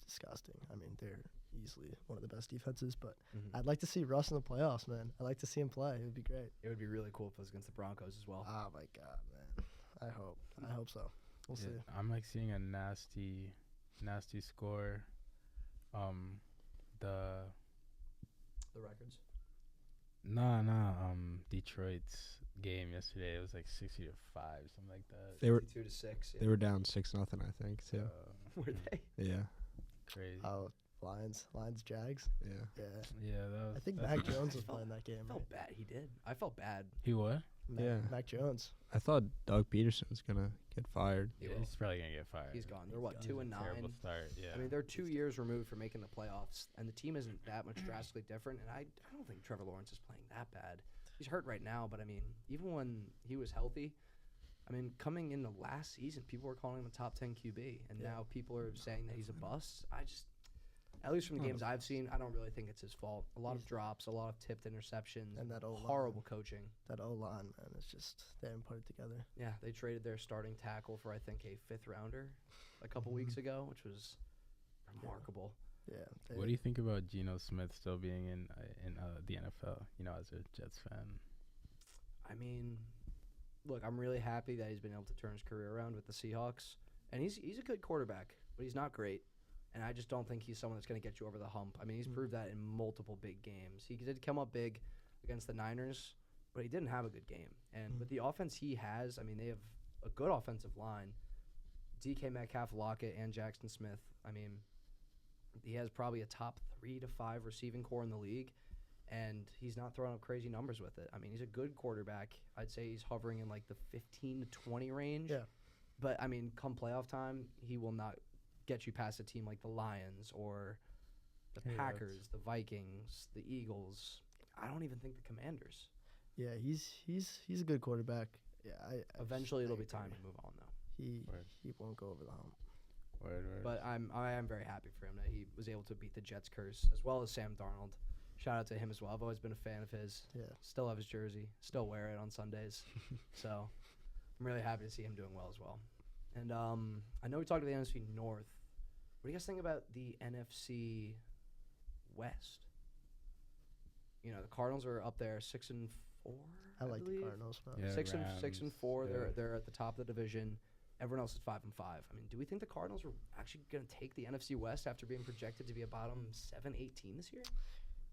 disgusting. I mean, they're easily one of the best defenses, but I'd like to see Russ in the playoffs, man. I'd like to see him play. It would be great. It would be really cool if it was against the Broncos as well. Oh my god, man. I hope so. We'll Yeah, see. I'm like seeing a nasty score. The records. Detroit's game yesterday, it was like 60-5, something like that. They were 2-6. they were down 6-0, I think, too. Were they? Yeah. Crazy. Oh, Lions, Jags. Yeah. Yeah. Yeah, that was. I think that's Mac nice. Jones was felt- playing that game. I Right? felt bad. He did. I felt bad. He what? Mac Jones. I thought Doug Peterson's going to get fired. He Yeah, will. he's probably gonna get fired. He's gone. They're He's what, gone. 2 and Terrible 9. start. Yeah. I mean, they're 2 years removed from making the playoffs, and the team isn't that much drastically different. And I don't think Trevor Lawrence is playing that bad. He's hurt right now, but I mean, even when he was healthy, I mean, coming into last season, people were calling him a top 10 QB, and Yeah. now people are saying that he's a bust. At least from the Not a games I've seen, I don't really think it's his fault. A lot of He's- drops, a lot of tipped interceptions, And that O-line. horrible coaching. That O-line, man, it's just they haven't put it together. Yeah, they traded their starting tackle for I think a 5th rounder a couple weeks ago, which was remarkable. Yeah. What do you think about Geno Smith still being in the NFL? As a Jets fan. I mean, look, I'm really happy that he's been able to turn his career around with the Seahawks, and he's a good quarterback, but he's not great. And I just don't think he's someone that's going to get you over the hump. I mean, he's proved that in multiple big games. He did come up big against the Niners, but he didn't have a good game. And with the offense he has, I mean, they have a good offensive line. DK Metcalf, Lockett, and Jackson Smith. I mean, he has probably a top 3 to 5 receiving core in the league, and he's not throwing up crazy numbers with it. I mean, he's a good quarterback. I'd say he's hovering in like the 15 to 20 range. Yeah. But, I mean, come playoff time, he will not get you past a team like the Lions or the Yeah, Packers, the Vikings, the Eagles. I don't even think the Commanders. Yeah, he's a good quarterback. Yeah, Eventually, it'll I be time agree. to move on, though. Word. He won't go over the hump. Word. But I am very happy for him that he was able to beat the Jets curse, as well as Sam Darnold. Shout out to him as well. I've always been a fan of his. Yeah. Still have his jersey. Still wear it on Sundays. So I'm really happy to see him doing well as well. And I know we talked about the NFC North. What do you guys think about the NFC West? You know, the Cardinals are up there 6-4. I like the believe. Cardinals, bro. Yeah. 6-4. Rams, They're at the top of the division. Everyone else is 5-5. I mean, do we think the Cardinals are actually going to take the NFC West after being projected to be a bottom 7-8 team this year?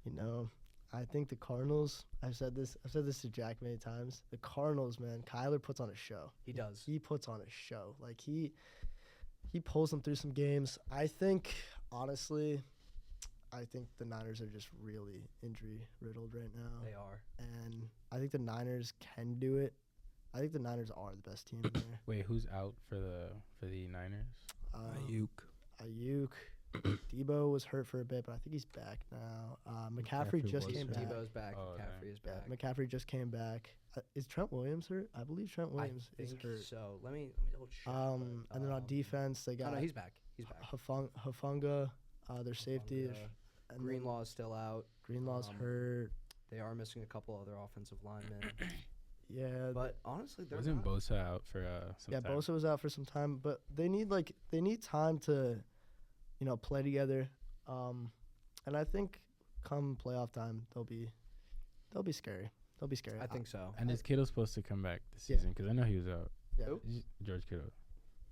You know, I think the Cardinals. I've said this to Jack many times. The Cardinals, man. Kyler puts on a show. He does. He puts on a show. Like he pulls them through some games. I think, honestly, the Niners are just really injury riddled right now. They are. And I think the Niners can do it. I think the Niners are the best team there. Wait, who's out for the Niners? Ayuk. Debo was hurt for a bit, but I think he's back now. McCaffrey McCaffrey just was came hurt. back. Debo's back. Oh, McCaffrey is Yeah, back. McCaffrey just came back. Is Trent Williams hurt? I believe Trent Williams I is think hurt. so. Let me double check. And then on defense, they got no, he's back. He's back. Hufanga, their safety. And Greenlaw is still out. Greenlaw's um, hurt. They are missing a couple other offensive linemen. Yeah, But honestly, they're Wasn't not. Bosa out for some yeah. time? Bosa was out for some time, but they need time to, play together. And I think come playoff time they'll be scary. They'll be scary. I think so. And is Kittle supposed to come back this Yeah. season? Because I know he was out. Yeah. Who? George Kittle.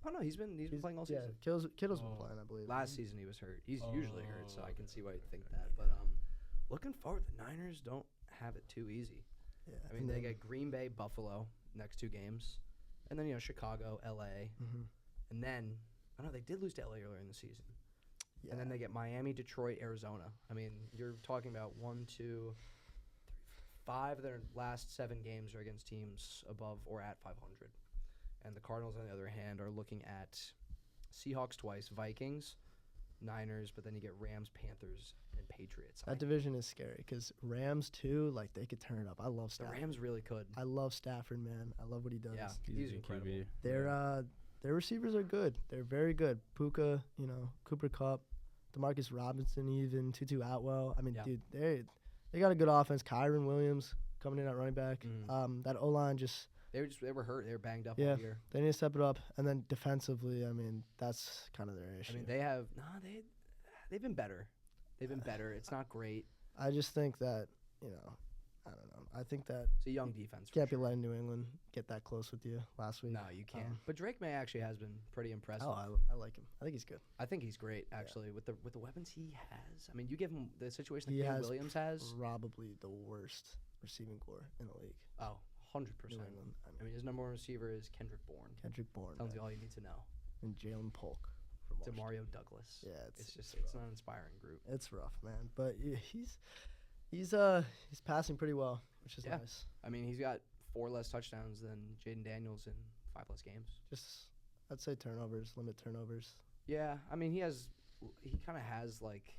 Oh no, he's been playing all Yeah, season. Kittle's been Oh. playing, I believe. Last season he was hurt. He's usually hurt, so I can see why you'd think okay, that. But looking forward, the Niners don't have it too easy. Yeah, I mean, they get Green Bay, Buffalo next 2 games, and then Chicago, LA, and then they did lose to LA earlier in the season, and then they get Miami, Detroit, Arizona. I mean, you're talking about 1, 2, 3, 5 of their last 7 games are against teams above or at 500, and the Cardinals, on the other hand, are looking at Seahawks twice, Vikings, Niners, but then you get Rams, Panthers, and Patriots. That division is scary because Rams too, like they could turn it up. I love The Stafford. Rams really could. I love Stafford, man. I love what he does. Yeah. He's He's a incredible. QB. Their receivers are good. They're very good. Puka, Cooper Kupp, DeMarcus Robinson, even Tutu Atwell. I mean, Yeah. dude, they got a good offense. Kyron Williams coming in at running back. That O line just They were hurt. They were banged up Yeah. all year. they need to step it up. And then defensively, I mean, that's kind of their issue. I mean, they've been better. They've been better. It's not great. I just think that I don't know. I think that It's a young defense. For can't be sure. letting New England get that close with you last week. No, you can't. But Drake May actually has been pretty impressive. I like him. I think he's good. I think he's great actually with the weapons he has. I mean, you give him the situation that He Caleb has Williams has. Probably the worst receiving core in the league. Oh, 100%. New England. I mean, his number 1 receiver is Kendrick Bourne. Kendrick Bourne Tells you all you need to know. and Jalen Polk from Washington. Demario Douglas. Yeah, It's not an inspiring group. It's rough, man. But he's passing pretty well, which is Yeah. nice. I mean, he's got 4 less touchdowns than Jaden Daniels in 5 less games. Just I'd say limit turnovers. Yeah, I mean, he kind of has like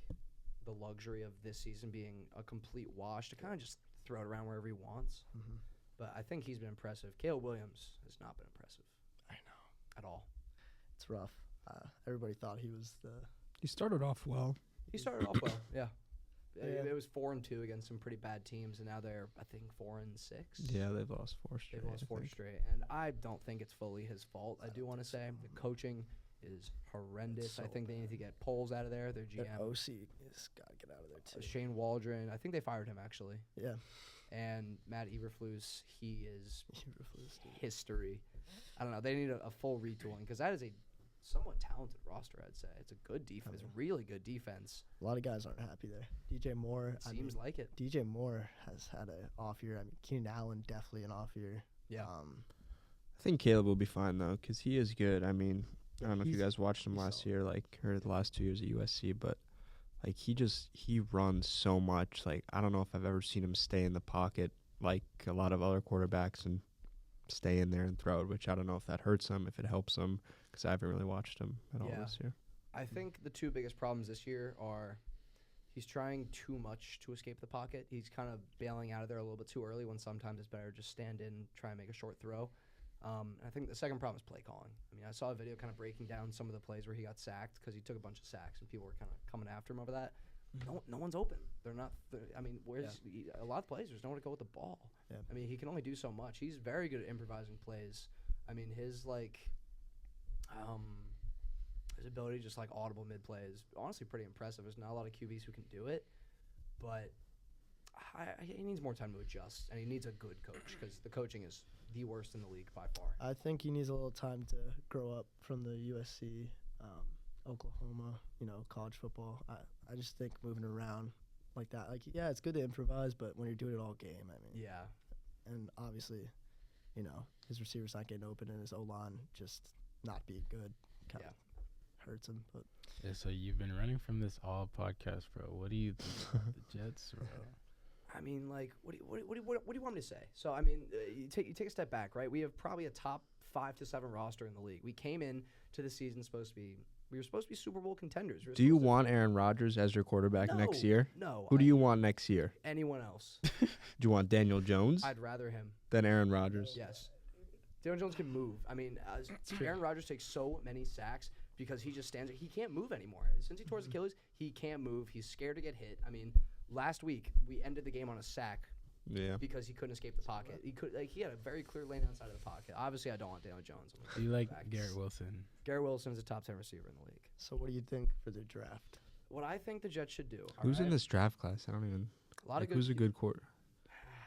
the luxury of this season being a complete wash to kind of just throw it around wherever he wants. Mm-hmm. But I think he's been impressive. Caleb Williams has not been impressive. I know. At all. It's rough. Everybody thought he was the. He started off well. He started off well, yeah. Yeah. It was 4-2 against some pretty bad teams, and now they're, I think, 4-6. Yeah, they've lost 4 straight. They've lost I 4 think. straight, and I don't think it's fully his fault. I do want to say the coaching is horrendous. so I think they need bad. to get Poles out of there. Their Their GM, OC has got to get out of there too. Shane Waldron. I think they fired him actually. Yeah. And Matt Eberflus, he is Eberflus, dude. history. I don't know. They need a full retooling because that is a somewhat talented roster. I'd say it's a good defense. It's a really good defense. A lot of guys aren't happy there. DJ Moore. Seems like it. DJ Moore has had an off year. I mean, Keenan Allen definitely an off year. Yeah. I think Caleb will be fine though, because he is good. I mean, I don't know if you He's- guys watched him he's last solid. year, or the last 2 years at USC, but like he runs so much. Like I don't know if I've ever seen him stay in the pocket like a lot of other quarterbacks and stay in there and throw it. Which I don't know if that hurts him, if it helps him, because I haven't really watched him at all Yeah. this year. I think the 2 biggest problems this year are he's trying too much to escape the pocket. He's kind of bailing out of there a little bit too early when sometimes it's better to just stand in, try and make a short throw. I think the second problem is play calling. I mean, I saw a video kind of breaking down some of the plays where he got sacked because he took a bunch of sacks and people were kind of coming after him over that. no one's open. They're not. I mean, a lot of plays? There's no one to go with the ball. Yeah. I mean, he can only do so much. He's very good at improvising plays. I mean, his ability to just like audible mid play is honestly pretty impressive. There's not a lot of QBs who can do it, but he needs more time to adjust, and he needs a good coach because the coaching is the worst in the league by far. I think he needs a little time to grow up from the USC, Oklahoma, college football. I just think moving around like that, it's good to improvise, but when you're doing it all game, I mean, Yeah. and obviously, his receivers not getting open and his O-line just not being good kind of hurts him. But Yeah, so you've been running from this all podcast, bro. What do you think about the Jets, bro? I mean, like, what do you want me to say? So, I mean, you take a step back, right? We have probably a top 5 to 7 roster in the league. We came in to the season we were supposed to be Super Bowl contenders. Do you want Aaron Rodgers as your quarterback next year? No. Who do you want next year? Anyone else? Do you want Daniel Jones I'd rather him. than Aaron Rodgers? Yes. Daniel Jones can move. I mean, Aaron Rodgers takes so many sacks because he just stands. He can't move anymore. Since he tore his Achilles, he can't move. He's scared to get hit. I mean, last week we ended the game on a sack Yeah. because he couldn't escape the pocket. He had a very clear lane outside of the pocket. Obviously, I don't want Daniel Jones. Do you like Garrett Wilson? Garrett Wilson is a top 10 receiver in the league. so what do you think for the draft? What I think the Jets should do. Who's in alright? this draft class? I don't even. A lot of good. Who's a good quarter?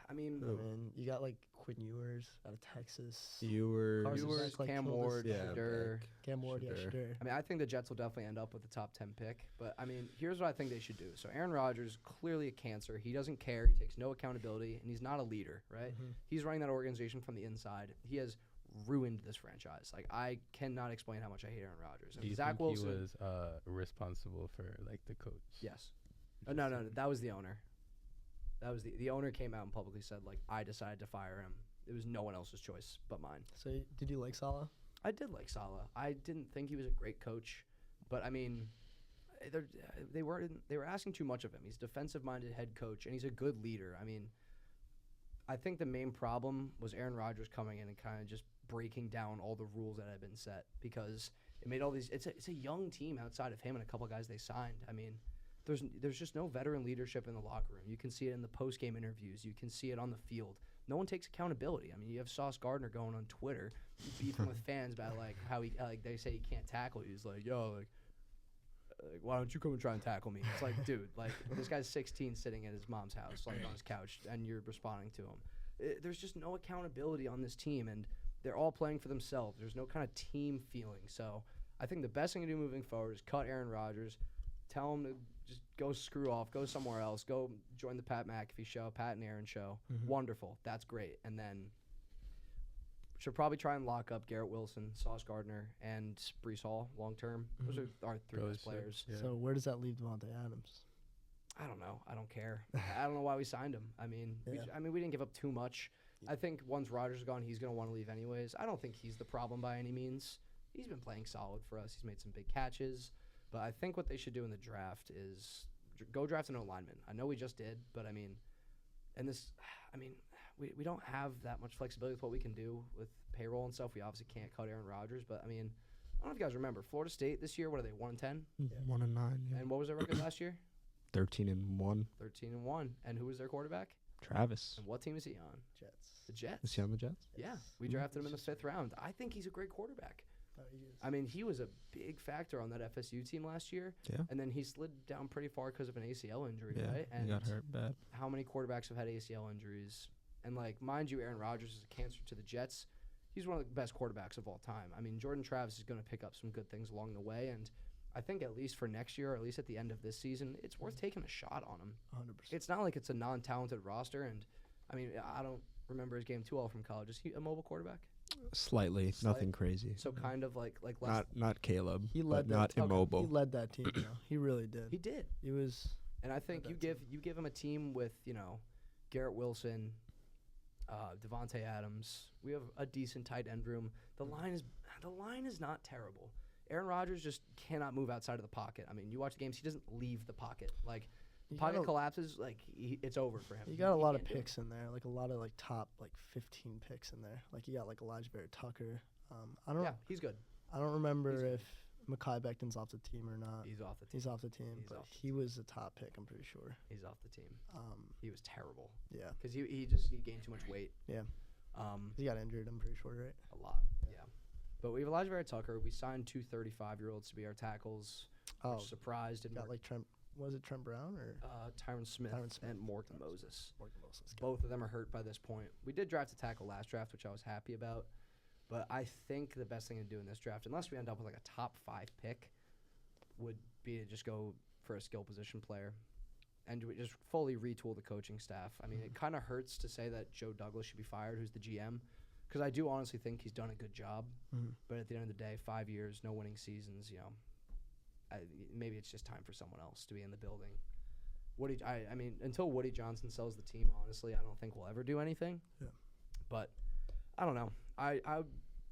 I mean, I mean, you got Quinn Ewers out of Texas. Ewers. Carson Ewers, Beck, Cam killed Ward, us. Yeah, Shedeur. Cam Ward, yeah, Shedeur. Shedeur. I mean, I think the Jets will definitely end up with the top 10 pick. But, I mean, here's what I think they should do. So, Aaron Rodgers, clearly a cancer. He doesn't care. He takes no accountability. And he's not a leader, right? Mhm. He's running that organization from the inside. He has ruined this franchise. Like, I cannot explain how much I hate Aaron Rodgers. Do And you Zach think Wilson. he was responsible for like the coach? Yes. No. That was the owner. That was the owner came out and publicly said, like, I decided to fire him. It was no one else's choice but mine. So did you like Salah? I did like Saleh. I didn't think he was a great coach, but I mean, they were asking too much of him. He's a defensive-minded head coach, and he's a good leader. I mean, I think the main problem was Aaron Rodgers coming in and kind of just breaking down all the rules that had been set because it made all these. It's a young team outside of him and a couple guys they signed. I mean, there's just no veteran leadership in the locker room. You can see it in the post-game interviews. You can see it on the field. No one takes accountability. I mean, you have Sauce Gardner going on Twitter, beefing with fans about like how he they say he can't tackle you. He's like, yo, like why don't you come and try and tackle me? It's like, dude, like this guy's 16, sitting at his mom's house, like on his couch, and you're responding to him. There's just no accountability on this team, and they're all playing for themselves. There's no kind of team feeling. So I think the best thing to do moving forward is cut Aaron Rodgers, tell him to just go screw off, go somewhere else, go join the Pat McAfee show, Pat and Aaron show. Mhm. Wonderful, that's great. And then should probably try and lock up Garrett Wilson, Sauce Gardner, and Brees Hall long term. Those are our three best players. Yeah. So where does that leave Devontae Adams? I don't know. I don't care. I don't know why we signed him. I mean, Yeah. we didn't give up too much. I think once Rodgers is gone, he's going to want to leave anyways. I don't think he's the problem by any means. He's been playing solid for us. He's made some big catches. But I think what they should do in the draft is go draft an O-lineman. I know we just did, but I mean, we don't have that much flexibility with what we can do with payroll and stuff. We obviously can't cut Aaron Rodgers, but I mean, I don't know if you guys remember Florida State this year. What are they, 1-10? 1-9. Yeah. And what was their record last year? 13-1. 13-1. And who was their quarterback? Travis. And what team is he on? Jets. The Jets. Is he on the Jets? Yeah, Yes. we drafted him in the 5th round. I think he's a great quarterback. Oh, he is. I mean, he was a big factor on that FSU team last year. Yeah. And then he slid down pretty far because of an ACL injury, Yeah. right? And he got hurt bad. how many quarterbacks have had ACL injuries? And, like, mind you, Aaron Rodgers is a cancer to the Jets. He's one of the best quarterbacks of all time. I mean, Jordan Travis is going to pick up some good things along the way. And I think at least for next year, or at least at the end of this season, it's worth taking a shot on him. 100%. It's not like it's a non-talented roster. And, I mean, I don't remember his game too well from college. Is he a mobile quarterback? Slightly. Nothing crazy. So kind of like less. Not Caleb. He but led that not team. immobile. He led that team. He really did. He did. He was. And I think that you give him a team with, Garrett Wilson, Devontae Adams. We have a decent tight end room. The line is not terrible. Aaron Rodgers just cannot move outside of the pocket. I mean, you watch the games, he doesn't leave the pocket. Like, You pocket got a- collapses, like it's over for him. You got a lot of can't do it. picks in there, like a lot of top 15 picks in there. Like you got Elijah Barrett Tucker. I don't. Yeah, he's good. I don't remember He's good. if Mekhi Becton's off the team or not. He's off the team. He's off the team, He's but off the he was a top pick, I'm pretty sure. He's off the team. He was terrible Yeah. because he gained too much weight. Yeah. He got injured, I'm pretty sure, right? A lot. Yeah. But we have Elijah Vera Tucker. We signed 2 35-year-olds to be our tackles. Oh, We're surprised. And got like Trent. Was it Trent Brown or Tyron Smith, Tyron Smith. and Morgan Moses. Morgan Moses? Both of them are hurt by this point. We did draft a tackle last draft, which I was happy about. But I think the best thing to do in this draft, unless we end up with like a top 5 pick, would be to just go for a skill position player and just fully retool the coaching staff. I mean, it kind of hurts to say that Joe Douglas should be fired, who's the GM, because I do honestly think he's done a good job. But at the end of the day, 5 years, no winning seasons, maybe it's just time for someone else to be in the building. I mean, until Woody Johnson sells the team, honestly, I don't think we'll ever do anything. Yeah. But I don't know. I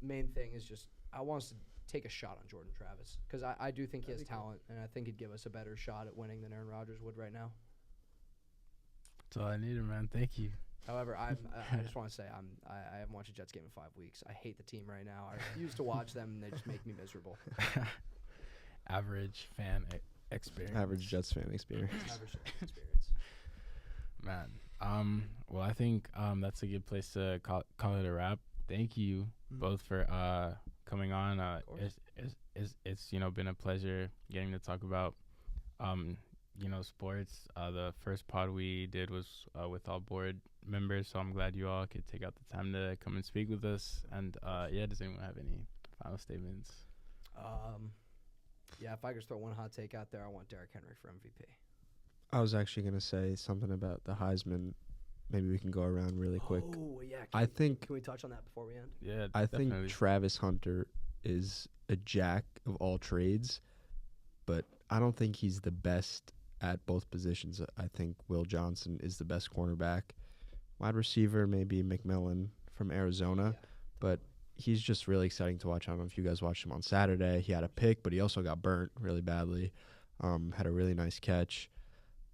main thing is just I want us to take a shot on Jordan Travis because I do think he has talent, and I think he'd give us a better shot at winning than Aaron Rodgers would right now. That's all I needed, man. Thank you. However, I just want to say I haven't watched a Jets game in 5 weeks. I hate the team right now. I refuse to watch them, and they just make me miserable. Average fan experience. Average Jets fan experience. Average experience. Man. Well, I think that's a good place to call it a wrap. Thank you both for coming on. It's been a pleasure getting to talk about sports. The first pod we did was with all board members, so I'm glad you all could take out the time to come and speak with us. And does anyone have any final statements? If I could throw one hot take out there, I want Derrick Henry for MVP. I was actually going to say something about the Heisman. Maybe we can go around really quick. Oh, yeah. Can we touch on that before we end? Yeah, I definitely. think Travis Hunter is a jack of all trades, but I don't think he's the best at both positions. I think Will Johnson is the best cornerback. Wide receiver, maybe McMillan from Arizona, but he's just really exciting to watch. I don't know if you guys watched him on Saturday. He had a pick, but he also got burnt really badly. Had a really nice catch.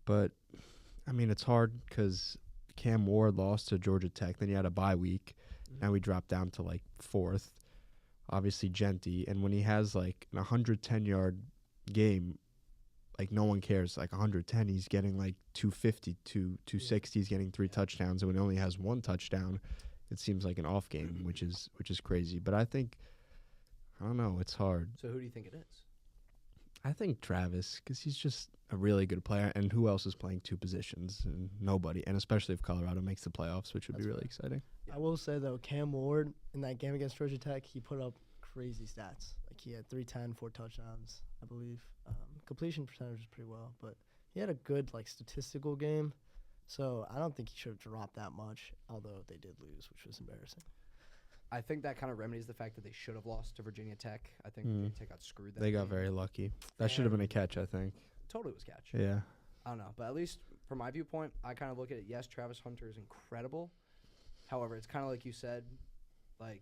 But, I mean, it's hard because Cam Ward lost to Georgia Tech. Then he had a bye week. Now we dropped down to, 4th. Obviously, Genty. And when he has, an 110-yard game, no one cares. 110, he's getting, 250, 260. He's getting 3 touchdowns. And when he only has 1 touchdown, it seems like an off game, which is crazy. But I think, I don't know, it's hard. So who do you think it is? I think Travis, because he's just a really good player. And who else is playing 2 positions? And nobody. And especially if Colorado makes the playoffs, which would be really exciting. I will say, though, Cam Ward, in that game against Georgia Tech, he put up crazy stats. He had 310, 4 touchdowns, I believe. Completion percentage was pretty well. But he had a good, statistical game. So I don't think he should have dropped that much, although they did lose, which was embarrassing. I think that kind of remedies the fact that they should have lost to Virginia Tech. I think Virginia Tech got screwed. They got very lucky. That should have been a catch, I think. Totally was catch. Yeah. I don't know. But at least from my viewpoint, I kind of look at it, yes, Travis Hunter is incredible. However, it's kind of like you said,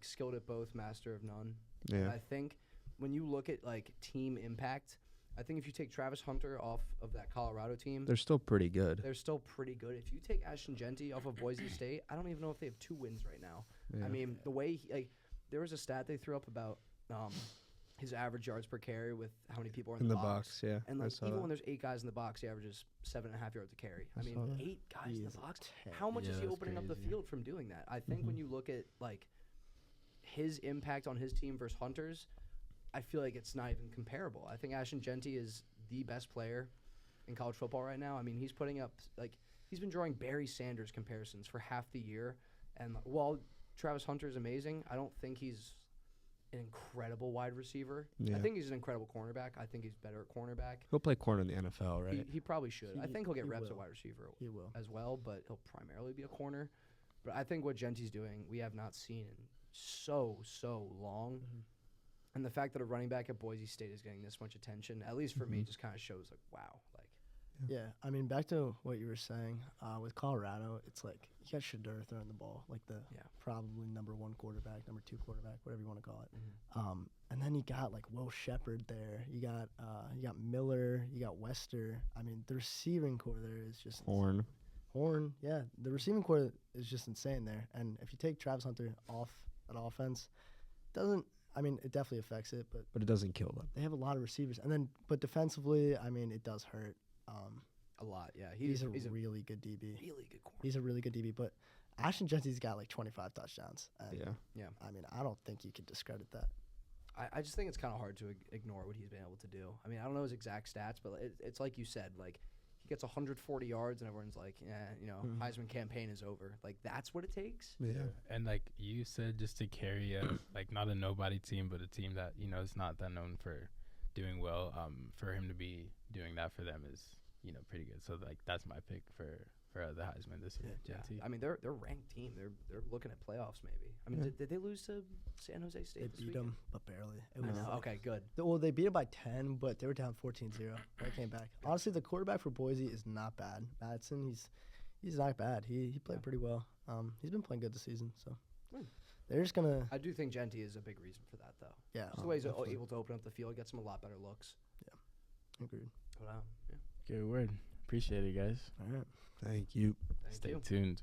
skilled at both, master of none. Yeah. And I think when you look at, team impact, I think if you take Travis Hunter off of that Colorado team, they're still pretty good. They're still pretty good. If you take Ashton Genty off of Boise State, I don't even know if they have 2 wins right now. Yeah. I mean, the way there was a stat they threw up about his average yards per carry with how many people are in the box. Yeah. And even when there's 8 guys in the box, he averages 7.5 yards a carry. I mean, 8 guys in the box. How much is he opening up the field from doing that? I think when you look at his impact on his team versus Hunter's, I feel like it's not even comparable. I think Ashton Genty is the best player in college football right now. I mean, he's putting up he's been drawing Barry Sanders comparisons for half the year. And while Travis Hunter is amazing, I don't think he's an incredible wide receiver. Yeah. I think he's an incredible cornerback. I think he's better at cornerback. He'll play corner in the NFL, right? He probably should. I think he'll get reps will. at wide receiver He will. as well, but he'll primarily be a corner. But I think what Genty's doing, we have not seen in so long. And the fact that a running back at Boise State is getting this much attention, at least for me, just kind of shows wow. Yeah, I mean, back to what you were saying, with Colorado, it's you got Shedeur throwing the ball, the probably number 1 quarterback, number 2 quarterback, whatever you want to call it. And then you got Will Shepherd there. You got Miller. You got Wester. I mean, the receiving core there is just Horn, yeah. The receiving core is just insane there. And if you take Travis Hunter off that offense, I mean, it definitely affects it, but it doesn't kill them. they have a lot of receivers. And then, but defensively, I mean, it does hurt. A lot, yeah. He's a really good DB. really good corner. He's a really good DB, but Ashton Genty's got like 25 touchdowns. And Yeah. I mean, I don't think you can discredit that. I just think it's kind of hard to ignore what he's been able to do. I mean, I don't know his exact stats, but it's like you said, like he gets 140 yards and everyone's like, Heisman campaign is over. Like that's what it takes. Yeah. And like you said, just to carry a like not a nobody team, but a team that is not that known for doing well. For him to be doing that for them is pretty good. So like that's my pick for the Heisman this year. Genty. I mean, they're a ranked team. They're looking at playoffs maybe. I mean, did they lose to San Jose State? They this beat weekend? them, but barely. It I was know. like- Okay, good. Well, they beat them by 10, but they were down 14-0. They came back. Honestly, the quarterback for Boise is not bad. Madison, he's not bad. He played pretty well. He's been playing good this season. So they're just gonna. I do think Genty is a big reason for that, though. Yeah. Just the way he's definitely. able to open up the field, gets him a lot better looks. Agreed. But, yeah. Good word. Appreciate it, guys. All right. Thank you. Thank Stay you. tuned.